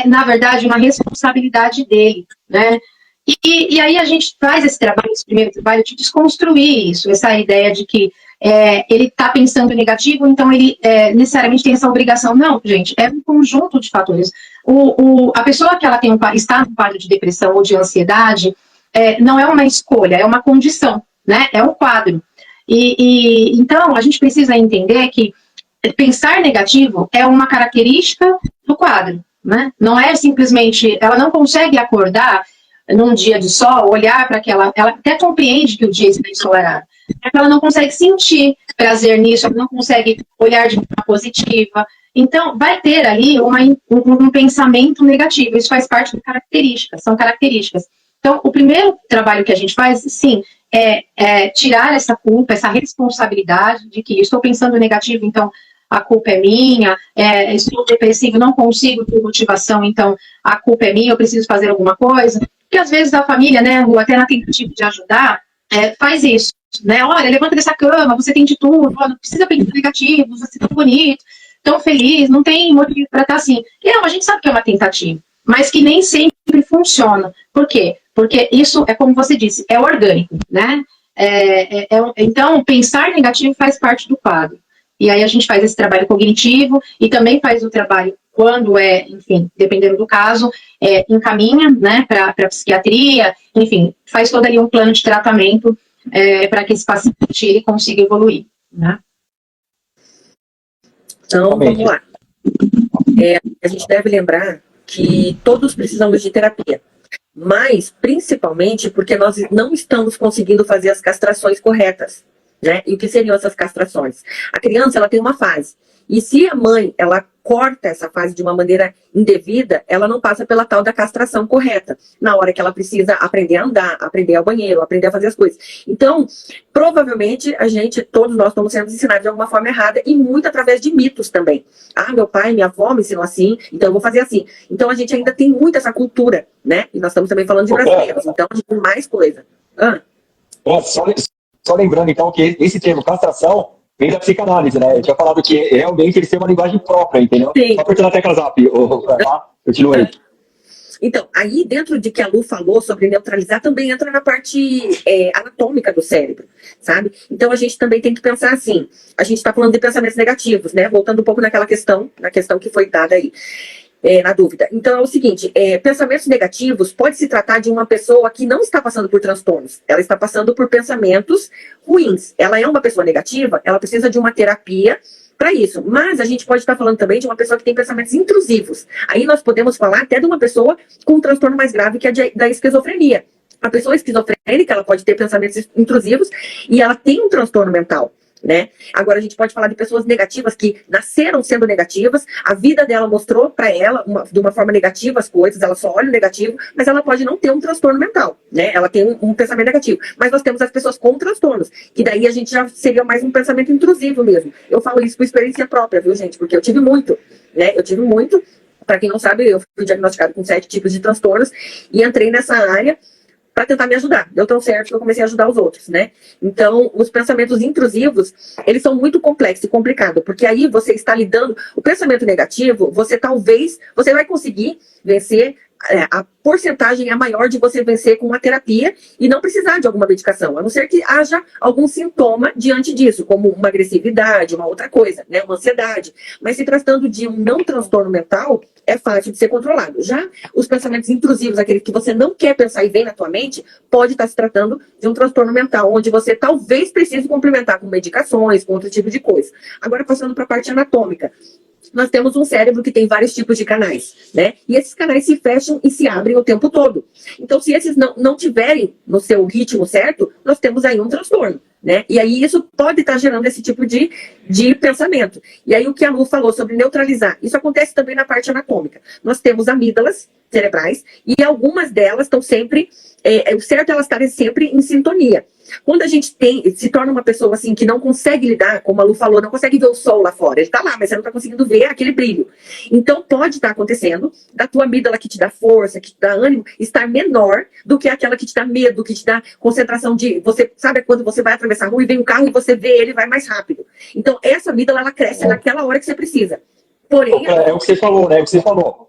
na verdade, uma responsabilidade dele, né? E aí a gente faz esse primeiro trabalho de desconstruir isso, essa ideia de que ele está pensando negativo, então ele necessariamente tem essa obrigação. Não, gente, é um conjunto de fatores. A pessoa que ela está no quadro de depressão ou de ansiedade, não é uma escolha, é uma condição, né? É um quadro. Então, a gente precisa entender que pensar negativo é uma característica do quadro, né? Não é simplesmente, ela não consegue acordar num dia de sol, olhar para ela até compreende que o dia está ensolarado, mas ela não consegue sentir prazer nisso, ela não consegue olhar de forma positiva. Então, vai ter ali um pensamento negativo, isso faz parte de características, são características. Então, o primeiro trabalho que a gente faz, sim, é tirar essa culpa, essa responsabilidade de que estou pensando negativo, então a culpa é minha, estou depressivo, não consigo ter motivação, então a culpa é minha, eu preciso fazer alguma coisa. Porque às vezes a família, né, até na tentativa de ajudar, faz isso, né? Olha, levanta dessa cama, você tem de tudo, não precisa pensar negativo, você tá bonito, tão feliz, não tem motivo para estar assim. E a gente sabe que é uma tentativa, mas que nem sempre funciona. Por quê? Porque isso é como você disse, é orgânico, né? Então, pensar negativo faz parte do quadro. E aí a gente faz esse trabalho cognitivo e também faz o trabalho quando enfim, dependendo do caso, encaminha, né, para psiquiatria, enfim, faz todo ali um plano de tratamento para que esse paciente ele consiga evoluir, né? Então, vamos lá. A gente deve lembrar que todos precisamos de terapia, mas principalmente porque nós não estamos conseguindo fazer as castrações corretas, né? E o que seriam essas castrações? A criança, ela tem uma fase, e se a mãe, ela corta essa fase de uma maneira indevida, ela não passa pela tal da castração correta, na hora que ela precisa aprender a andar, aprender ao banheiro, aprender a fazer as coisas. Então, provavelmente, todos nós estamos sendo ensinados de alguma forma errada, e muito através de mitos também. Ah, meu pai, minha avó me ensinou assim, então eu vou fazer assim. Então, a gente ainda tem muito essa cultura, né? E nós estamos também falando de brasileiros, então a gente tem mais coisa. Só lembrando, então, que esse termo castração vem da psicanálise, né? Eu tinha falado que realmente eles têm uma linguagem própria, entendeu? Sim. Só apertando a tecla zap, continua aí. Então, aí dentro de que a Lu falou sobre neutralizar, também entra na parte anatômica do cérebro, sabe? Então a gente também tem que pensar assim, a gente está falando de pensamentos negativos, né? Voltando um pouco na questão que foi dada aí. Na dúvida. Então é o seguinte, pensamentos negativos pode se tratar de uma pessoa que não está passando por transtornos, ela está passando por pensamentos ruins. Ela é uma pessoa negativa, ela precisa de uma terapia para isso, mas a gente pode estar falando também de uma pessoa que tem pensamentos intrusivos. Aí nós podemos falar até de uma pessoa com um transtorno mais grave que é da esquizofrenia. A pessoa esquizofrênica, ela pode ter pensamentos intrusivos e ela tem um transtorno mental, né? Agora a gente pode falar de pessoas negativas que nasceram sendo negativas, a vida dela mostrou para ela de uma forma negativa as coisas, ela só olha o negativo, mas ela pode não ter um transtorno mental, né? Ela tem um pensamento negativo, mas nós temos as pessoas com transtornos, que daí a gente já seria mais um pensamento intrusivo mesmo. Eu falo isso por experiência própria, viu, gente? Porque eu tive muito, né? Para quem não sabe, eu fui diagnosticada com 7 tipos de transtornos e entrei nessa área para tentar me ajudar. Deu tão certo que eu comecei a ajudar os outros, né? Então, os pensamentos intrusivos, eles são muito complexos e complicados, porque aí você está lidando... O pensamento negativo, você vai conseguir vencer, a porcentagem é maior de você vencer com uma terapia e não precisar de alguma medicação, a não ser que haja algum sintoma diante disso, como uma agressividade, uma outra coisa, né? Uma ansiedade. Mas se tratando de um não transtorno mental, é fácil de ser controlado. Já os pensamentos intrusivos, aqueles que você não quer pensar e vem na tua mente, pode estar se tratando de um transtorno mental, onde você talvez precise complementar com medicações, com outro tipo de coisa. Agora, passando para a parte anatômica. Nós temos um cérebro que tem vários tipos de canais, né? E esses canais se fecham e se abrem o tempo todo. Então, se esses não tiverem no seu ritmo certo, nós temos aí um transtorno, né? E aí isso pode estar gerando esse tipo de pensamento. E aí o que a Lu falou sobre neutralizar, isso acontece também na parte anatômica. Nós temos amígdalas cerebrais e algumas delas estão sempre, o certo é elas estarem sempre em sintonia. Quando a gente se torna uma pessoa assim que não consegue lidar, como a Lu falou, não consegue ver o sol lá fora, ele tá lá, mas você não tá conseguindo ver aquele brilho. Então pode estar acontecendo da tua amígdala que te dá força, que te dá ânimo, estar menor do que aquela que te dá medo, que te dá concentração de... Você sabe quando você vai atravessar a rua e vem um carro e você vê ele, vai mais rápido. Então essa amígdala, ela cresce naquela hora que você precisa. Porém... É o que você falou, né? É o que você falou.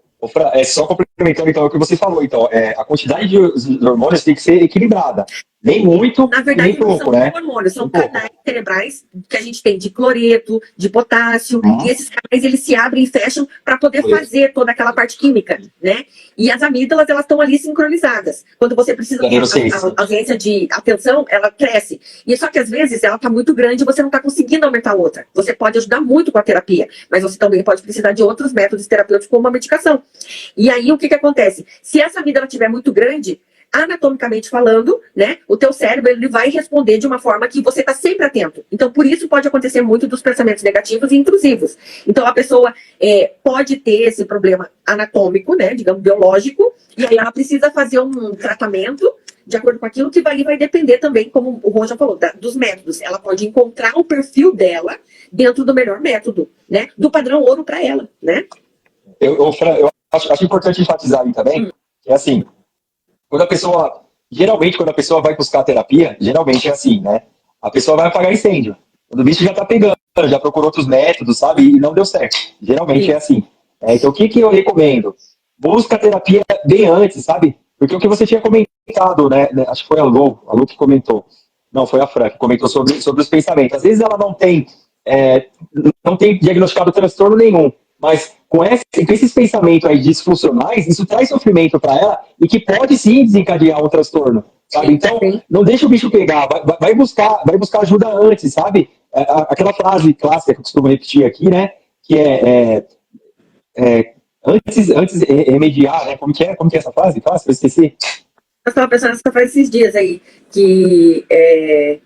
É só complementando, então, o que você falou. Então, a quantidade de hormônios tem que ser equilibrada. Nem muito, na verdade, nem pouco, não né? são hormônios, são canais cerebrais que a gente tem de cloreto, de potássio, e esses canais, eles se abrem e fecham para poder fazer toda aquela parte química, né? E as amígdalas, elas estão ali sincronizadas. Quando você precisa de a ausência de atenção, ela cresce. E só que, às vezes, ela está muito grande e você não está conseguindo aumentar outra. Você pode ajudar muito com a terapia, mas você também pode precisar de outros métodos terapêuticos, como uma medicação. E aí, o que acontece? Se essa amígdala estiver muito grande, anatomicamente falando, né, o teu cérebro ele vai responder de uma forma que você está sempre atento. Então, por isso pode acontecer muito dos pensamentos negativos e intrusivos. Então, a pessoa pode ter esse problema anatômico, né, digamos, biológico, e aí ela precisa fazer um tratamento de acordo com aquilo que vai depender também, como o Ron já falou, dos métodos. Ela pode encontrar o perfil dela dentro do melhor método, né, do padrão ouro para ela, né? Eu acho importante enfatizar aí também, que é assim, geralmente quando a pessoa vai buscar terapia, geralmente é assim, né? A pessoa vai apagar incêndio. Quando o bicho já tá pegando, já procurou outros métodos, sabe? E não deu certo. Geralmente é assim. Então o que eu recomendo? Busca a terapia bem antes, sabe? Porque o que você tinha comentado, né? Acho que foi a Lu que comentou. Não, foi a Fran que comentou sobre os pensamentos. Às vezes ela não tem diagnosticado transtorno nenhum, mas com esses pensamentos aí disfuncionais, isso traz sofrimento para ela e que pode sim desencadear um transtorno, sabe? Então, não deixa o bicho pegar, vai buscar ajuda antes, sabe? Aquela frase clássica que eu costumo repetir aqui, né? Que antes remediar, né? Como que é essa frase clássica? Eu esqueci. Eu estava pensando nessa frase esses dias aí, que é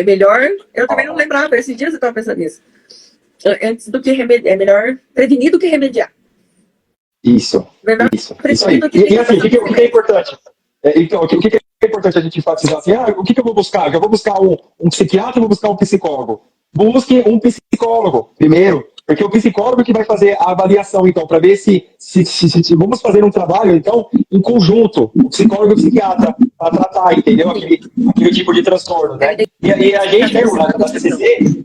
melhor... Eu também não lembrava, esses dias eu estava pensando nisso. Antes do que remediar, é melhor prevenir do que remediar. Isso. Isso aí. E assim, o que é importante? Então, o que é importante a gente enfatizar assim? O que eu vou buscar? Eu vou buscar um psiquiatra ou vou buscar um psicólogo? Busque um psicólogo primeiro, porque o psicólogo que vai fazer a avaliação, então, para ver se vamos fazer um trabalho, então, em conjunto, o psicólogo e o psiquiatra, para tratar, entendeu? Aquele tipo de transtorno, né? E a gente, né, da TCC,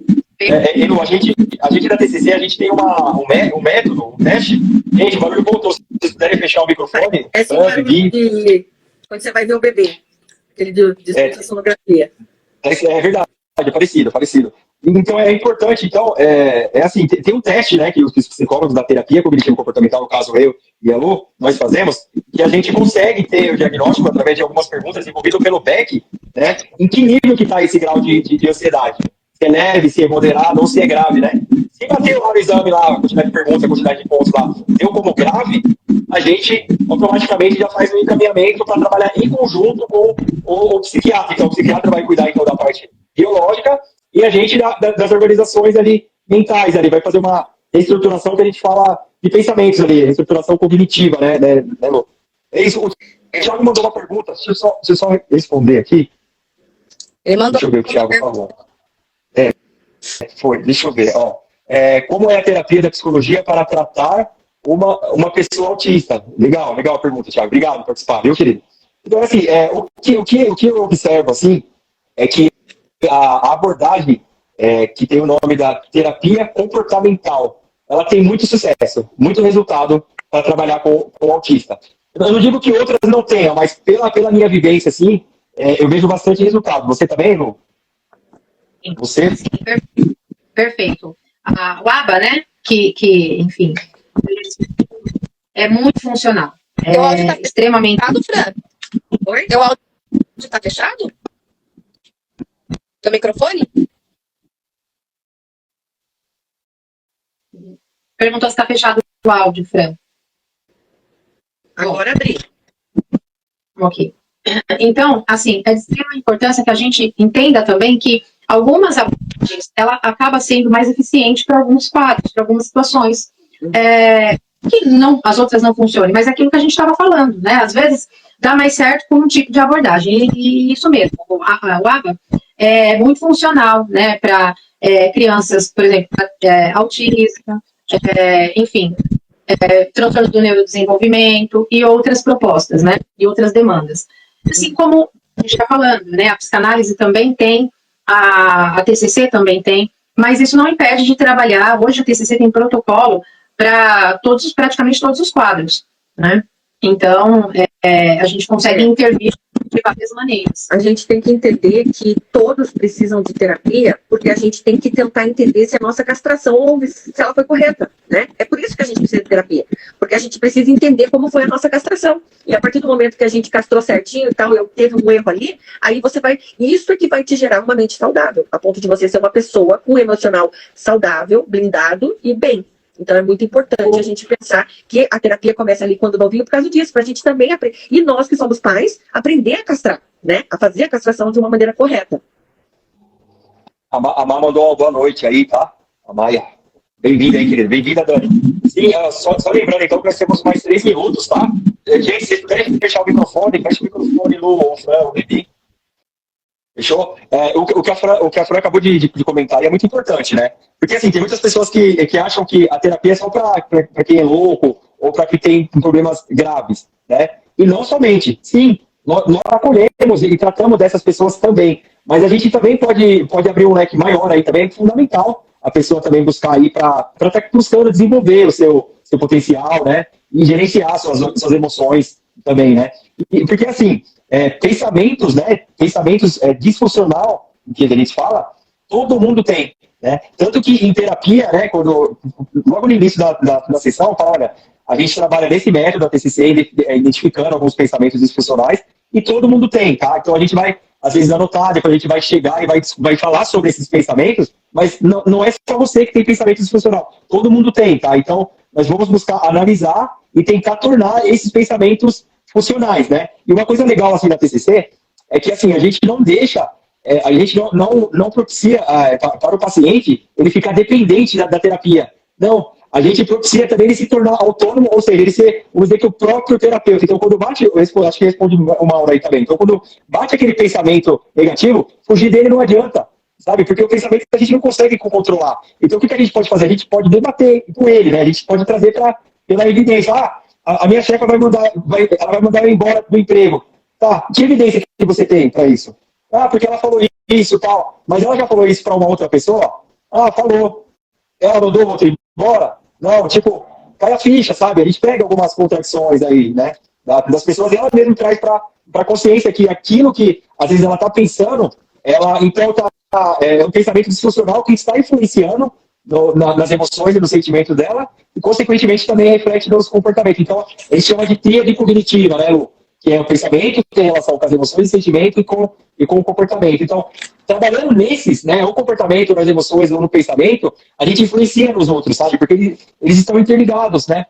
a gente da TCC, a gente tem um método, um teste. Gente, o barulho voltou. Se vocês puderem fechar o microfone. É assim, quando você vai ver o bebê. Aquele de sonografia. É verdade, é parecido. Então é importante, então, assim, tem um teste, né, que os psicólogos da terapia cognitivo comportamental, no caso eu e a Lu, nós fazemos, que a gente consegue ter o diagnóstico através de algumas perguntas envolvidas pelo PEC, né, em que nível que está esse grau de ansiedade. Se é leve, se é moderado ou se é grave, né? Se bater lá no exame lá, a quantidade de perguntas, a quantidade de pontos lá, deu como grave, a gente automaticamente já faz um encaminhamento para trabalhar em conjunto com o psiquiatra. Então, o psiquiatra vai cuidar então da parte biológica e a gente das organizações ali mentais ali, vai fazer uma reestruturação que a gente fala de pensamentos ali, reestruturação cognitiva, né, Lu? É isso. O Thiago mandou uma pergunta, deixa eu só responder aqui. Ele mandou. Deixa eu ver o que o Thiago falou. Deixa eu ver. Como é a terapia da psicologia para tratar uma pessoa autista? Legal a pergunta, Thiago. Obrigado por participar, viu, querido? Então, assim, o que eu observo, assim, é que a abordagem que tem o nome da terapia comportamental, ela tem muito sucesso, muito resultado para trabalhar com o autista. Eu não digo que outras não tenham, mas pela minha vivência, assim, eu vejo bastante resultado. Você também, Lu? Você? Perfeito. O ABA, né? Que, enfim, é muito funcional. Teu áudio tá extremamente. Fechado, Fran? Oi? Teu áudio tá fechado? Teu microfone? Perguntou se está fechado o áudio, Fran. Agora abri. Ok. Então, assim, é de extrema importância que a gente entenda também que algumas abordagens, ela acaba sendo mais eficiente para alguns quadros, para algumas situações. Que não, as outras não funcionem, mas é aquilo que a gente estava falando, né? Às vezes, dá mais certo com um tipo de abordagem. E isso mesmo, o ABA é muito funcional, né, para crianças, por exemplo, autista, enfim, transtorno do neurodesenvolvimento e outras propostas, né, e outras demandas. Assim como a gente está falando, né, a psicanálise também tem, a TCC também tem, mas isso não impede de trabalhar. Hoje a TCC tem protocolo para praticamente todos os quadros, né? Então, a gente consegue intervir de várias maneiras. A gente tem que entender que todos precisam de terapia, porque a gente tem que tentar entender se a nossa castração, ou se ela foi correta, né? É por isso que a gente precisa de terapia, porque a gente precisa entender como foi a nossa castração. E a partir do momento que a gente castrou certinho e tal, teve um erro ali, aí você vai... Isso é que vai te gerar uma mente saudável, a ponto de você ser uma pessoa com um emocional saudável, blindado e bem. Então é muito importante a gente pensar que a terapia começa ali quando novinho por causa disso, para a gente também aprender. E nós que somos pais, aprender a castrar, né? A fazer a castração de uma maneira correta. A Má mandou uma boa noite aí, tá? A Maia. Bem-vinda aí, querida. Bem-vinda, Dani. Sim, só lembrando então que nós temos mais 3 minutos, tá? Gente, se puderem fechar o microfone, fecha o microfone, Lu, Fran, o Bibi. Fechou? O que a Fran acabou de comentar é muito importante, né? Porque, assim, tem muitas pessoas que acham que a terapia é só para quem é louco ou para quem tem problemas graves, né? E não somente. Sim, nós acolhemos e tratamos dessas pessoas também. Mas a gente também pode abrir um leque maior aí também. É fundamental a pessoa também buscar aí para estar buscando desenvolver o seu potencial, né? E gerenciar suas emoções também, né? Porque, assim... pensamentos, né? Pensamentos disfuncional, que a gente fala, todo mundo tem, né? Tanto que em terapia, né? Logo no início da sessão, fala, olha, a gente trabalha nesse método da TCC, identificando alguns pensamentos disfuncionais, e todo mundo tem, tá? Então a gente vai, às vezes, anotar, depois a gente vai chegar e vai falar sobre esses pensamentos, mas não é só você que tem pensamento disfuncional, todo mundo tem, tá? Então nós vamos buscar analisar e tentar tornar esses pensamentos funcionais, né? E uma coisa legal, assim, da TCC é que, assim, a gente não deixa, a gente não propicia para o paciente ele ficar dependente da terapia. Não, a gente propicia também ele se tornar autônomo, ou seja, ele ser, vamos dizer que o próprio terapeuta. Então, quando bate, acho que responde uma hora aí também. Então, quando bate aquele pensamento negativo, fugir dele não adianta, sabe? Porque o pensamento a gente não consegue controlar. Então, o que a gente pode fazer? A gente pode debater com ele, né? A gente pode trazer pela evidência. A minha chefe vai mandar eu embora do emprego. Tá, que evidência que você tem para isso? Porque ela falou isso e tal. Mas ela já falou isso para uma outra pessoa? falou. Ela mandou o outro embora? Não, tipo, cai a ficha, sabe? A gente pega algumas contradições aí, né? Das pessoas, e ela mesmo traz para consciência que aquilo que, às vezes, ela tá pensando, ela, então, é um pensamento disfuncional que está influenciando nas emoções e no sentimento dela, e, consequentemente, também reflete nos comportamentos. Então, a gente chama de tríade cognitiva, né, Lu? Que é o pensamento que tem relação com as emoções e sentimento e com o comportamento. Então, trabalhando nesses, né, o comportamento, nas emoções ou no pensamento, a gente influencia nos outros, sabe? Porque eles estão interligados, né?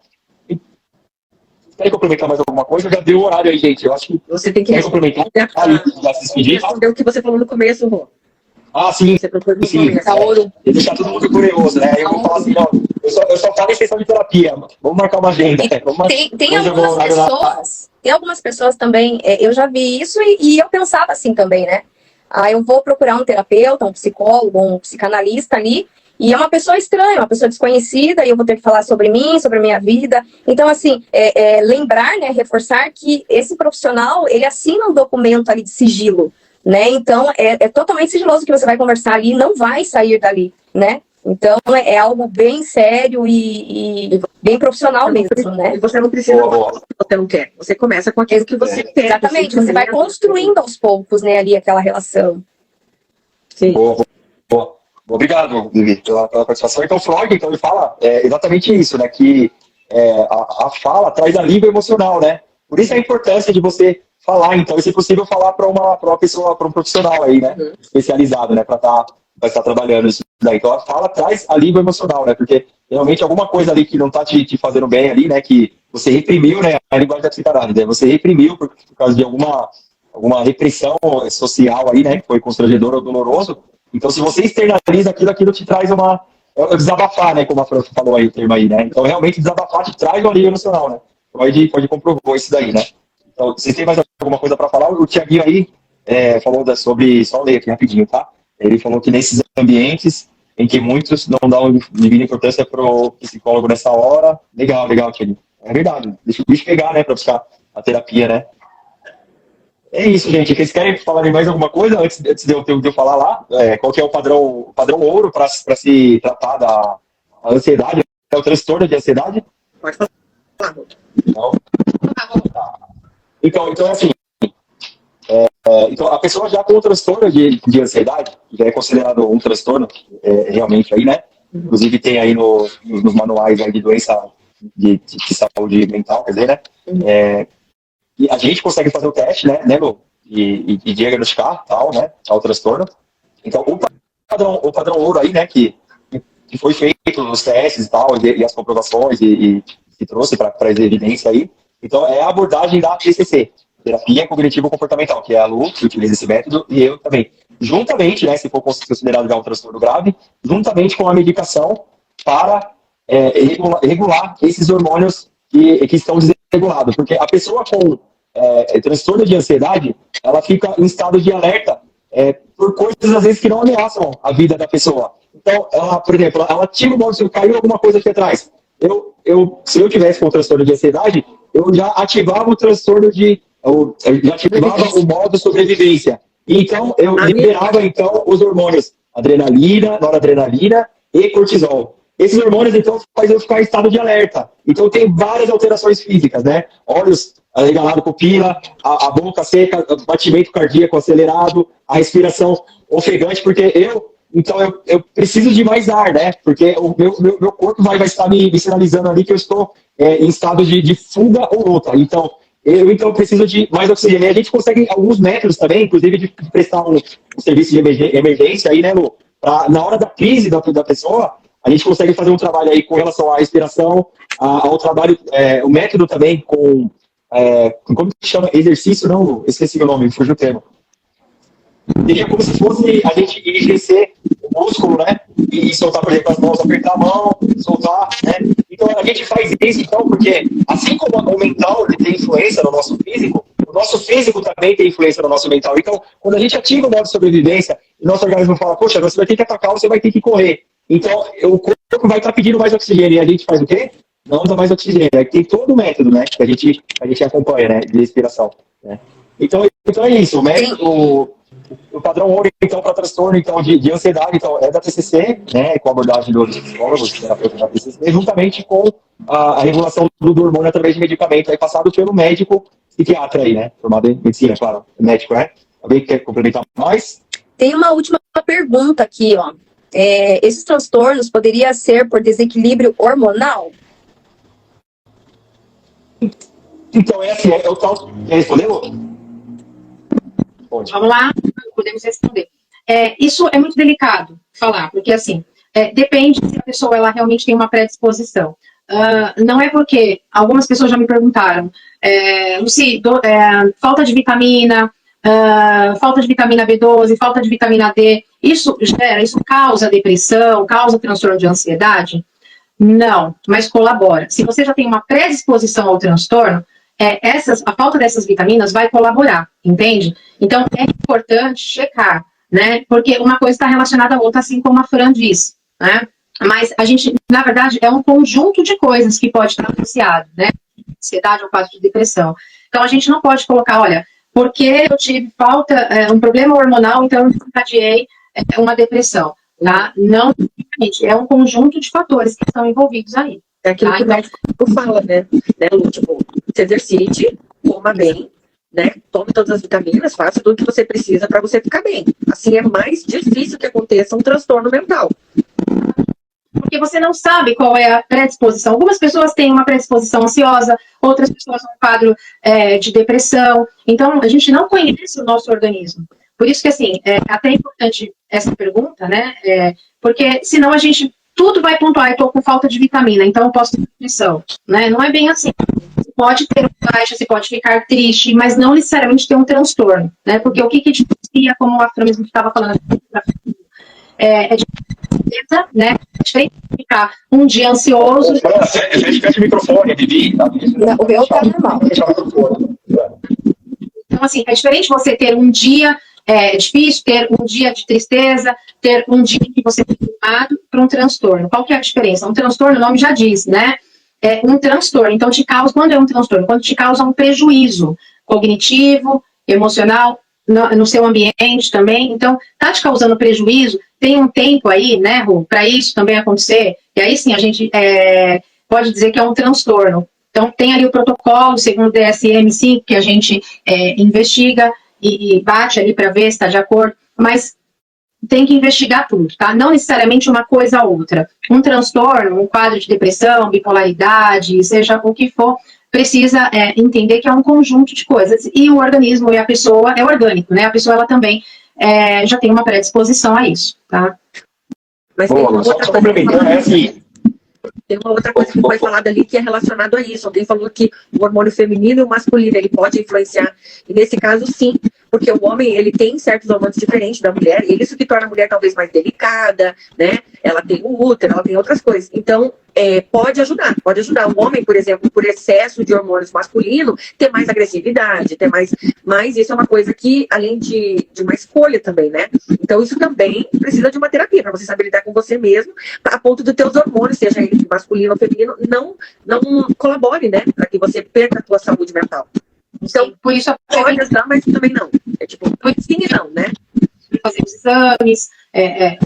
Quer complementar mais alguma coisa? Já deu o horário aí, gente. Eu acho que você tem que complementar. Já se despedir. Responder o que você falou no começo, Rô. Sim. Você procurou no sim. começo. Deixar todo mundo curioso, né? Eu vou falar assim, não, eu só falo em sessão de terapia. Vamos marcar uma agenda. Tem algumas pessoas também, eu já vi isso e eu pensava assim também, né? Eu vou procurar um terapeuta, um psicólogo, um psicanalista ali, e é uma pessoa estranha, uma pessoa desconhecida, e eu vou ter que falar sobre mim, sobre a minha vida. Então, assim, lembrar, né, reforçar que esse profissional, ele assina um documento ali de sigilo, né? Então, é totalmente sigiloso que você vai conversar ali, não vai sair dali, né? Então, é algo bem sério e bem profissional mesmo, né? E você não precisa falar o que você não quer. Você começa com aquilo que você quer. Exatamente, você vai construindo aos poucos, né, ali aquela relação. Sim. Boa. Obrigado, Vivi, pela participação. Então, Freud, ele fala exatamente isso, né? Que a fala traz alívio emocional, né? Por isso a importância de você falar, então, e se possível, falar para uma pessoa, para um profissional aí, né? Especializado, né? Para estar trabalhando isso daí. Então, a fala traz alívio emocional, né? Porque realmente alguma coisa ali que não está te fazendo bem ali, né? Que você reprimiu, né? A linguagem da psicanálise, né? Você reprimiu por causa de alguma repressão social aí, né? Que foi constrangedor ou doloroso. Então, se você externaliza aquilo te traz desabafar, né? Como a Fran falou aí, o termo aí, né? Então, realmente, desabafar te traz um alívio emocional, né? Freud comprovou isso daí, né? Então, vocês têm mais alguma coisa para falar? O Thiaguinho aí falou sobre, só ler aqui rapidinho, tá? Ele falou que nesses ambientes em que muitos não dão devida importância pro psicólogo nessa hora. Legal, Thiaguinho. É verdade, deixa o bicho pegar, né, para buscar a terapia, né? É isso, gente. Vocês querem falar de mais alguma coisa antes de eu falar lá? Qual que é o padrão ouro para se tratar da ansiedade? É o transtorno de ansiedade? Pode falar. Não. Então é assim. Então, a pessoa já com o transtorno de ansiedade, já é considerado um transtorno, realmente aí, né? Inclusive tem aí nos manuais aí de doença de saúde mental, quer dizer, né? E a gente consegue fazer o teste, né, Lu? E diagnosticar, tal, né? O transtorno. Então, o padrão ouro aí, né, que foi feito nos testes e tal, e as comprovações, e trouxe para a evidência aí. Então, é a abordagem da TCC, terapia cognitivo-comportamental, que é a Lu, que utiliza esse método, e eu também. Juntamente, né, se for considerado já um transtorno grave, juntamente com a medicação para regular esses hormônios que estão desregulados. Porque a pessoa com transtorno de ansiedade, ela fica em estado de alerta por coisas, às vezes, que não ameaçam a vida da pessoa. Então, ela, por exemplo, ela tira o modo, se caiu alguma coisa aqui atrás. Se eu tivesse com transtorno de ansiedade, eu já ativava o transtorno eu já ativava o modo sobrevivência. Então, eu liberava, então, os hormônios adrenalina, noradrenalina e cortisol. Esses hormônios, então, fazem eu ficar em estado de alerta. Então, tem várias alterações físicas, né? Olhos arregalados, pupila, a boca seca, batimento cardíaco acelerado, a respiração ofegante, porque eu preciso de mais ar, né? Porque o meu corpo vai estar me sinalizando ali que eu estou em estado de fuga ou luta. Então, eu preciso de mais oxigênio. E a gente consegue alguns métodos também, inclusive de prestar um serviço de emergência aí, né, Lu? Na hora da crise da pessoa, a gente consegue fazer um trabalho aí com relação à respiração, ao trabalho, o método também com, como que chama? Exercício, não, Lu? Esqueci o nome, fugiu o termo. Seria como se fosse a gente enrijecer o músculo, né? E soltar, por exemplo, as mãos, apertar a mão, soltar, né? Então, a gente faz isso, então, porque assim como o mental ele tem influência no nosso físico, o nosso físico também tem influência no nosso mental. Então, quando a gente ativa o modo de sobrevivência, o nosso organismo fala, poxa, você vai ter que atacar, você vai ter que correr. Então, o corpo vai estar pedindo mais oxigênio. E a gente faz o quê? Não dá mais oxigênio. Tem todo o método, né? Que a gente acompanha, né? De respiração. Né? Então é isso. O padrão ouro, então, para transtorno então, de ansiedade, então, é da TCC, né, com a abordagem dos psicólogos, terapeutas da TCC, juntamente com a regulação do hormônio através de medicamento, aí passado pelo médico psiquiatra aí, né, formado em medicina, claro, médico, né? Alguém quer complementar mais? Tem uma última pergunta aqui, ó. Esses transtornos poderiam ser por desequilíbrio hormonal? Então, assim, é o tal... Quer responder, Lu? Vamos lá, podemos responder. Isso é muito delicado falar, porque assim, depende se a pessoa ela realmente tem uma predisposição. Não é porque algumas pessoas já me perguntaram, Lucy, falta de vitamina B12, falta de vitamina D, isso causa depressão, causa transtorno de ansiedade? Não, mas colabora. Se você já tem uma predisposição ao transtorno, a falta dessas vitaminas vai colaborar, entende? Então, é importante checar, né? Porque uma coisa está relacionada à outra, assim como a Fran disse, né? Mas a gente, na verdade, é um conjunto de coisas que pode estar associado, né? Ansiedade ou quadro de depressão. Então, a gente não pode colocar, olha, porque eu tive um problema hormonal, então eu desencadeei uma depressão. Tá? Não, é um conjunto de fatores que estão envolvidos aí. É aquilo que o médico fala, né? Lu, tipo, se exercite, coma bem, né? Tome todas as vitaminas, faça tudo que você precisa para você ficar bem. Assim é mais difícil que aconteça um transtorno mental. Porque você não sabe qual é a predisposição. Algumas pessoas têm uma predisposição ansiosa, outras pessoas um quadro de depressão. Então, a gente não conhece o nosso organismo. Por isso que, assim, é até importante essa pergunta, né? Porque senão a gente tudo vai pontuar, eu estou com falta de vitamina, então eu posso ter depressão, né? Não é bem assim. Você pode ter uma baixa, você pode ficar triste, mas não necessariamente ter um transtorno, né? Porque o que diferencia, como a Fran mesmo estava falando, né? É diferente de ficar um dia ansioso. Fecha o microfone, Bibi. O meu tá normal. Então, assim, é diferente você ter um dia difícil, ter um dia de tristeza, ter um dia que você está animado para um transtorno. Qual que é a diferença? Um transtorno, o nome já diz, né? É um transtorno. Então, quando é um transtorno? Quando te causa um prejuízo cognitivo, emocional, no seu ambiente também. Então, tá te causando prejuízo, tem um tempo aí, né, Ru, para isso também acontecer, e aí sim a gente pode dizer que é um transtorno. Então, tem ali o protocolo, segundo o DSM-5, que a gente investiga e bate ali para ver se está de acordo, mas tem que investigar tudo, tá? Não necessariamente uma coisa ou outra. Um transtorno, um quadro de depressão, bipolaridade, seja o que for, precisa entender que é um conjunto de coisas. E o organismo e a pessoa é orgânico, né? A pessoa, ela também já tem uma predisposição a isso, tá? Mas Boa, só complementando, assim... Tem uma outra coisa que foi falada ali que é relacionado a isso. Alguém falou que o hormônio feminino e o masculino, ele pode influenciar. E nesse caso, sim. Porque o homem, ele tem certos hormônios diferentes da mulher. E isso que torna a mulher talvez mais delicada, né? Ela tem o útero, ela tem outras coisas. Então, pode ajudar. Pode ajudar. O homem, por exemplo, por excesso de hormônios masculino, ter mais agressividade, ter mais... Mas isso é uma coisa que, além de uma escolha também, né? Então, isso também precisa de uma terapia, para você saber lidar com você mesmo, a ponto dos teus hormônios, seja ele masculino ou feminino, não colabore, né? Para que você perca a tua saúde mental. Então, sim, por isso pode ajudar, mas também não. É tipo, sim e não, né? Fazer os exames,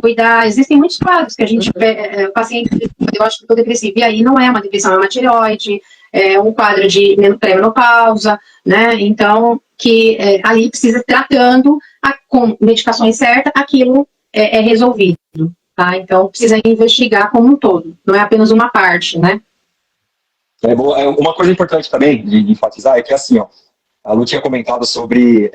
cuidar. Existem muitos quadros que a gente vê, o paciente, eu acho que estou depressivo, e aí não é uma depressão, é uma tireoide, é um quadro de pré-menopausa, né? Então, que ali precisa tratando com medicações certas, aquilo é resolvido, tá? Então, precisa investigar como um todo, não é apenas uma parte, né? Uma coisa importante também de enfatizar é que, assim, ó, a Lu tinha comentado sobre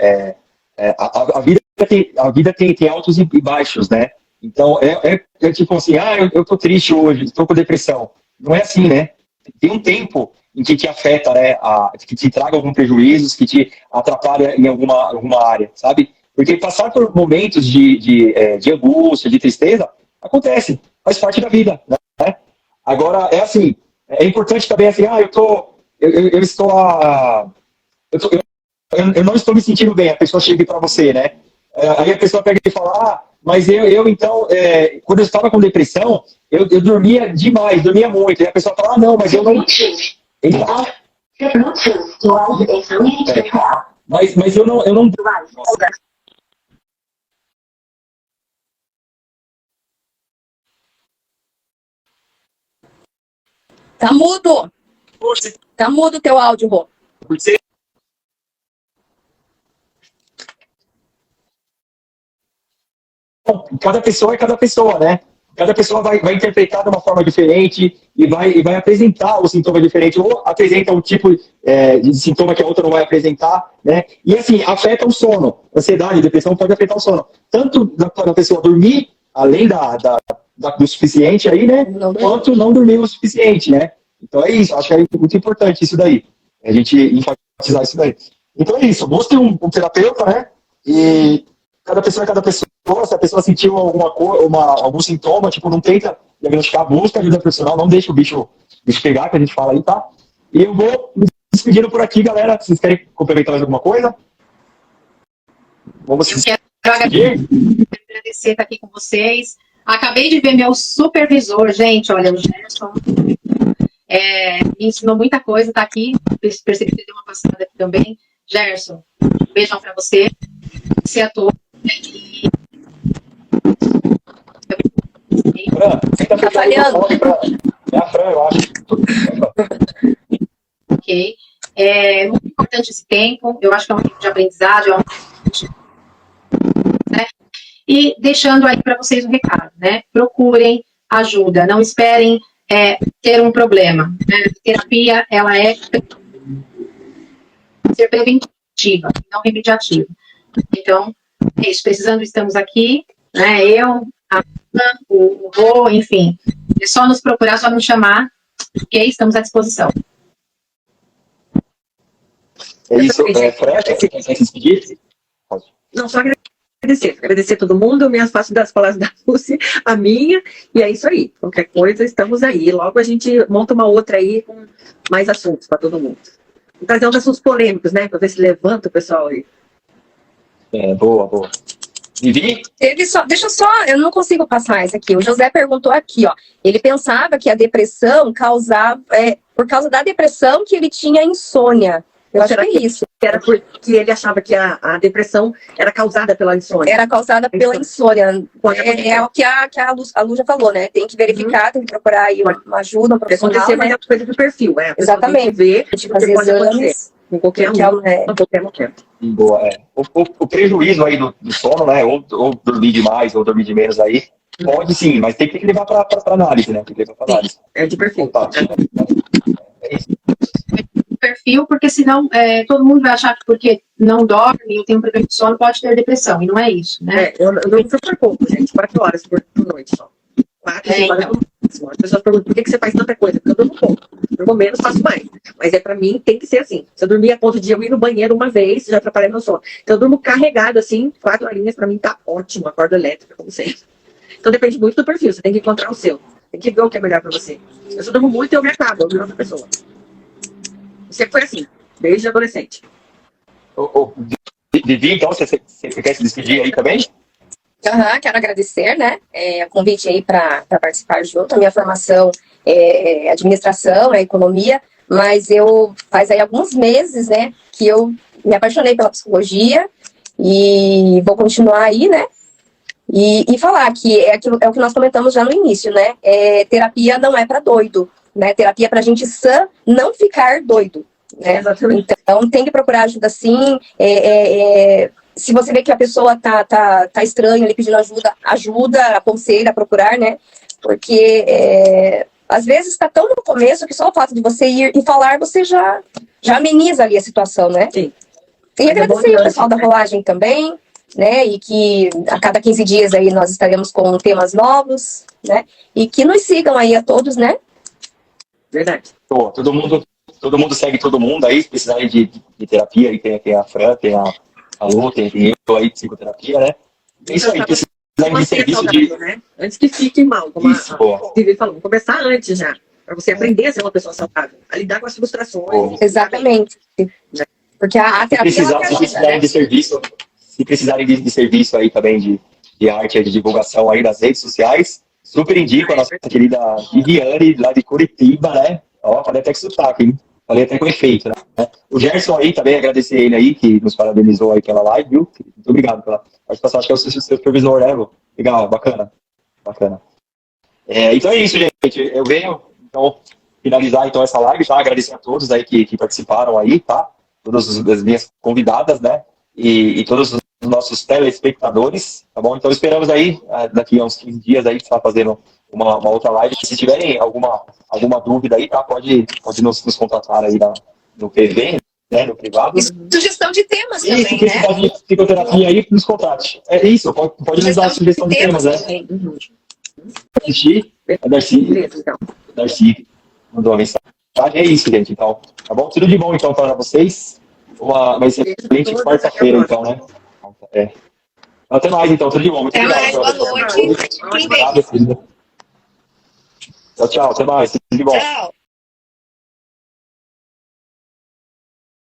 a vida tem altos e baixos, né? Então, é tipo assim, eu tô triste hoje, estou com depressão. Não é assim, né? Tem um tempo em que te afeta, né? Que te traga algum prejuízo, que te atrapalha em alguma área, sabe? Porque passar por momentos de angústia, de tristeza, acontece, faz parte da vida, né? Agora, é assim, é importante também, assim, eu não estou me sentindo bem, a pessoa chega para você, né? Aí a pessoa pega e fala, mas então, quando eu estava com depressão, eu dormia demais, dormia muito. E a pessoa fala, não, mas eu não... Mas eu não... Tá mudo. Tá mudo o teu áudio, Rô. Cada pessoa é cada pessoa, né? Cada pessoa vai interpretar de uma forma diferente e vai apresentar o sintoma diferente, ou apresenta um tipo de sintoma que a outra não vai apresentar, né? E assim, afeta o sono. Ansiedade, depressão pode afetar o sono. Tanto da pessoa dormir, além do suficiente aí, né? Quanto não dormir o suficiente, né? Então é isso, acho que é muito importante isso daí. A gente enfatizar isso daí. Então é isso, busque um terapeuta, né? E cada pessoa é cada pessoa. Se a pessoa sentiu algum sintoma, tipo, não tenta diagnosticar, busca ajuda profissional, não deixa o bicho pegar, que a gente fala aí, tá? E eu vou me despedindo por aqui, galera. Vocês querem complementar mais alguma coisa? Vamos eu quero agradecer estar aqui com vocês. Acabei de ver meu supervisor, gente, olha, o Gerson, me ensinou muita coisa, tá aqui, percebi que ele deu uma passada aqui também. Gerson, um beijão pra você, você é todo. Tá falhando. É a Fran, eu acho. Ok. É muito importante esse tempo, eu acho que é um tempo de aprendizagem, né? E deixando aí para vocês o recado, né? Procurem ajuda, não esperem ter um problema, né? A terapia, ela é ser preventiva, não remediativa. Então, é isso, precisando, estamos aqui, né? Eu, a Ana, o Rô, enfim, é só nos procurar, só nos chamar, ok? Estamos à disposição. É isso, Fred, você quer se despedir? Não, só agradecer a todo mundo, eu me afasto das palavras da Lúcia, a minha, e é isso aí. Qualquer coisa, estamos aí. Logo a gente monta uma outra aí com mais assuntos para todo mundo. trazer uns assuntos polêmicos, né? Pra ver se levanta o pessoal aí. Boa. Vivi? Deixa só, eu não consigo passar esse aqui. O José perguntou aqui, ó. Ele pensava que a depressão causava, por causa da depressão que ele tinha insônia. Eu acho que é isso. Era porque ele achava que a depressão era causada pela insônia. Era causada pela insônia. É o que a Lu já falou, né? Tem que verificar, tem que procurar aí uma ajuda, um profissional. Acontecer, mas né? é coisa do perfil, Exatamente. Tem que ver, Tipo, fazer pode acontecer exames. com qualquer momento. Boa, O prejuízo aí do sono, né? Ou dormir demais, ou dormir de menos aí, pode sim, mas tem que levar para análise, né? Tem que levar para análise. É de perfil. É isso. Perfil, porque senão todo mundo vai achar que porque não dorme ou tem um problema de sono pode ter depressão, e não é isso, né? Eu durmo super pouco, gente, 4 horas por noite só. 4, 5 horas no máximo. As pessoas perguntam, por que você faz tanta coisa? Porque eu durmo pouco. Durmo menos, faço mais. Mas pra mim, tem que ser assim. Se eu dormir a ponto de eu ir no banheiro uma vez, já atrapalhei meu sono. Então eu durmo carregado, assim, 4 horinhas, pra mim tá ótimo, acordo elétrica, como sempre. Então depende muito do perfil, você tem que encontrar o seu. Tem que ver o que é melhor pra você. Eu só durmo muito e eu me acabo, eu viro outra pessoa. Sempre foi assim, desde adolescente. Vivi, então, você quer se despedir aí também? Quero agradecer, né, o convite aí para participar junto. A minha formação é administração, é economia, mas faz aí alguns meses, né, que eu me apaixonei pela psicologia e vou continuar aí, né, e falar que é o que nós comentamos já no início, né, terapia não é para doido, né, terapia é para gente sã não ficar doido, né, então tem que procurar ajuda sim, se você vê que a pessoa tá estranha ali pedindo ajuda, aconselha a procurar, né? Porque às vezes está tão no começo que só o fato de você ir e falar, você já ameniza ali a situação, né? Sim. E agradecer ao pessoal da Rolagem também, né? E que a cada 15 dias aí nós estaremos com temas novos, né? E que nos sigam aí a todos, né? Verdade. Todo mundo segue todo mundo aí, se precisar de terapia, aí tem a Fran, tem a Lu, tem eu aí de psicoterapia, né? É isso aí, precisar de serviço saudável, né? Antes que fique mal, como isso, a Vivi falou, vamos começar antes já, para você aprender a ser uma pessoa saudável, a lidar com as frustrações. Exatamente. Porque a terapia... Se precisarem de serviço aí também de arte, de divulgação aí nas redes sociais, super indico a nossa querida Viviane, lá de Curitiba, né? Falei até que sotaque, hein? Falei até com efeito, né? O Gerson aí também, agradecer ele aí, que nos parabenizou aí pela live, viu? Muito obrigado pela participação. Acho que é o seu supervisor, né, Lu? Legal, bacana. Então é isso, gente. Eu venho, então, finalizar então essa live, tá? Agradecer a todos aí que participaram aí, tá? Todas as minhas convidadas, né? E todos os nossos telespectadores, tá bom? Então esperamos aí, daqui a uns 15 dias aí, estar fazendo uma outra live. Se tiverem alguma dúvida aí, tá? Pode nos contatar aí no PV, né? No privado. E sugestão de temas e também, se precisar de psicoterapia aí, nos contate. É isso, pode nos dar sugestão de temas, né? A Darcy mandou uma mensagem. É isso, gente, então. Tá bom? Tudo de bom, então, para vocês. Uma excelente quarta-feira, então, né? Até mais, então. Tudo de bom. Muito até obrigado. mais, boa noite. Tchau, até mais. Tudo de bom. Tchau.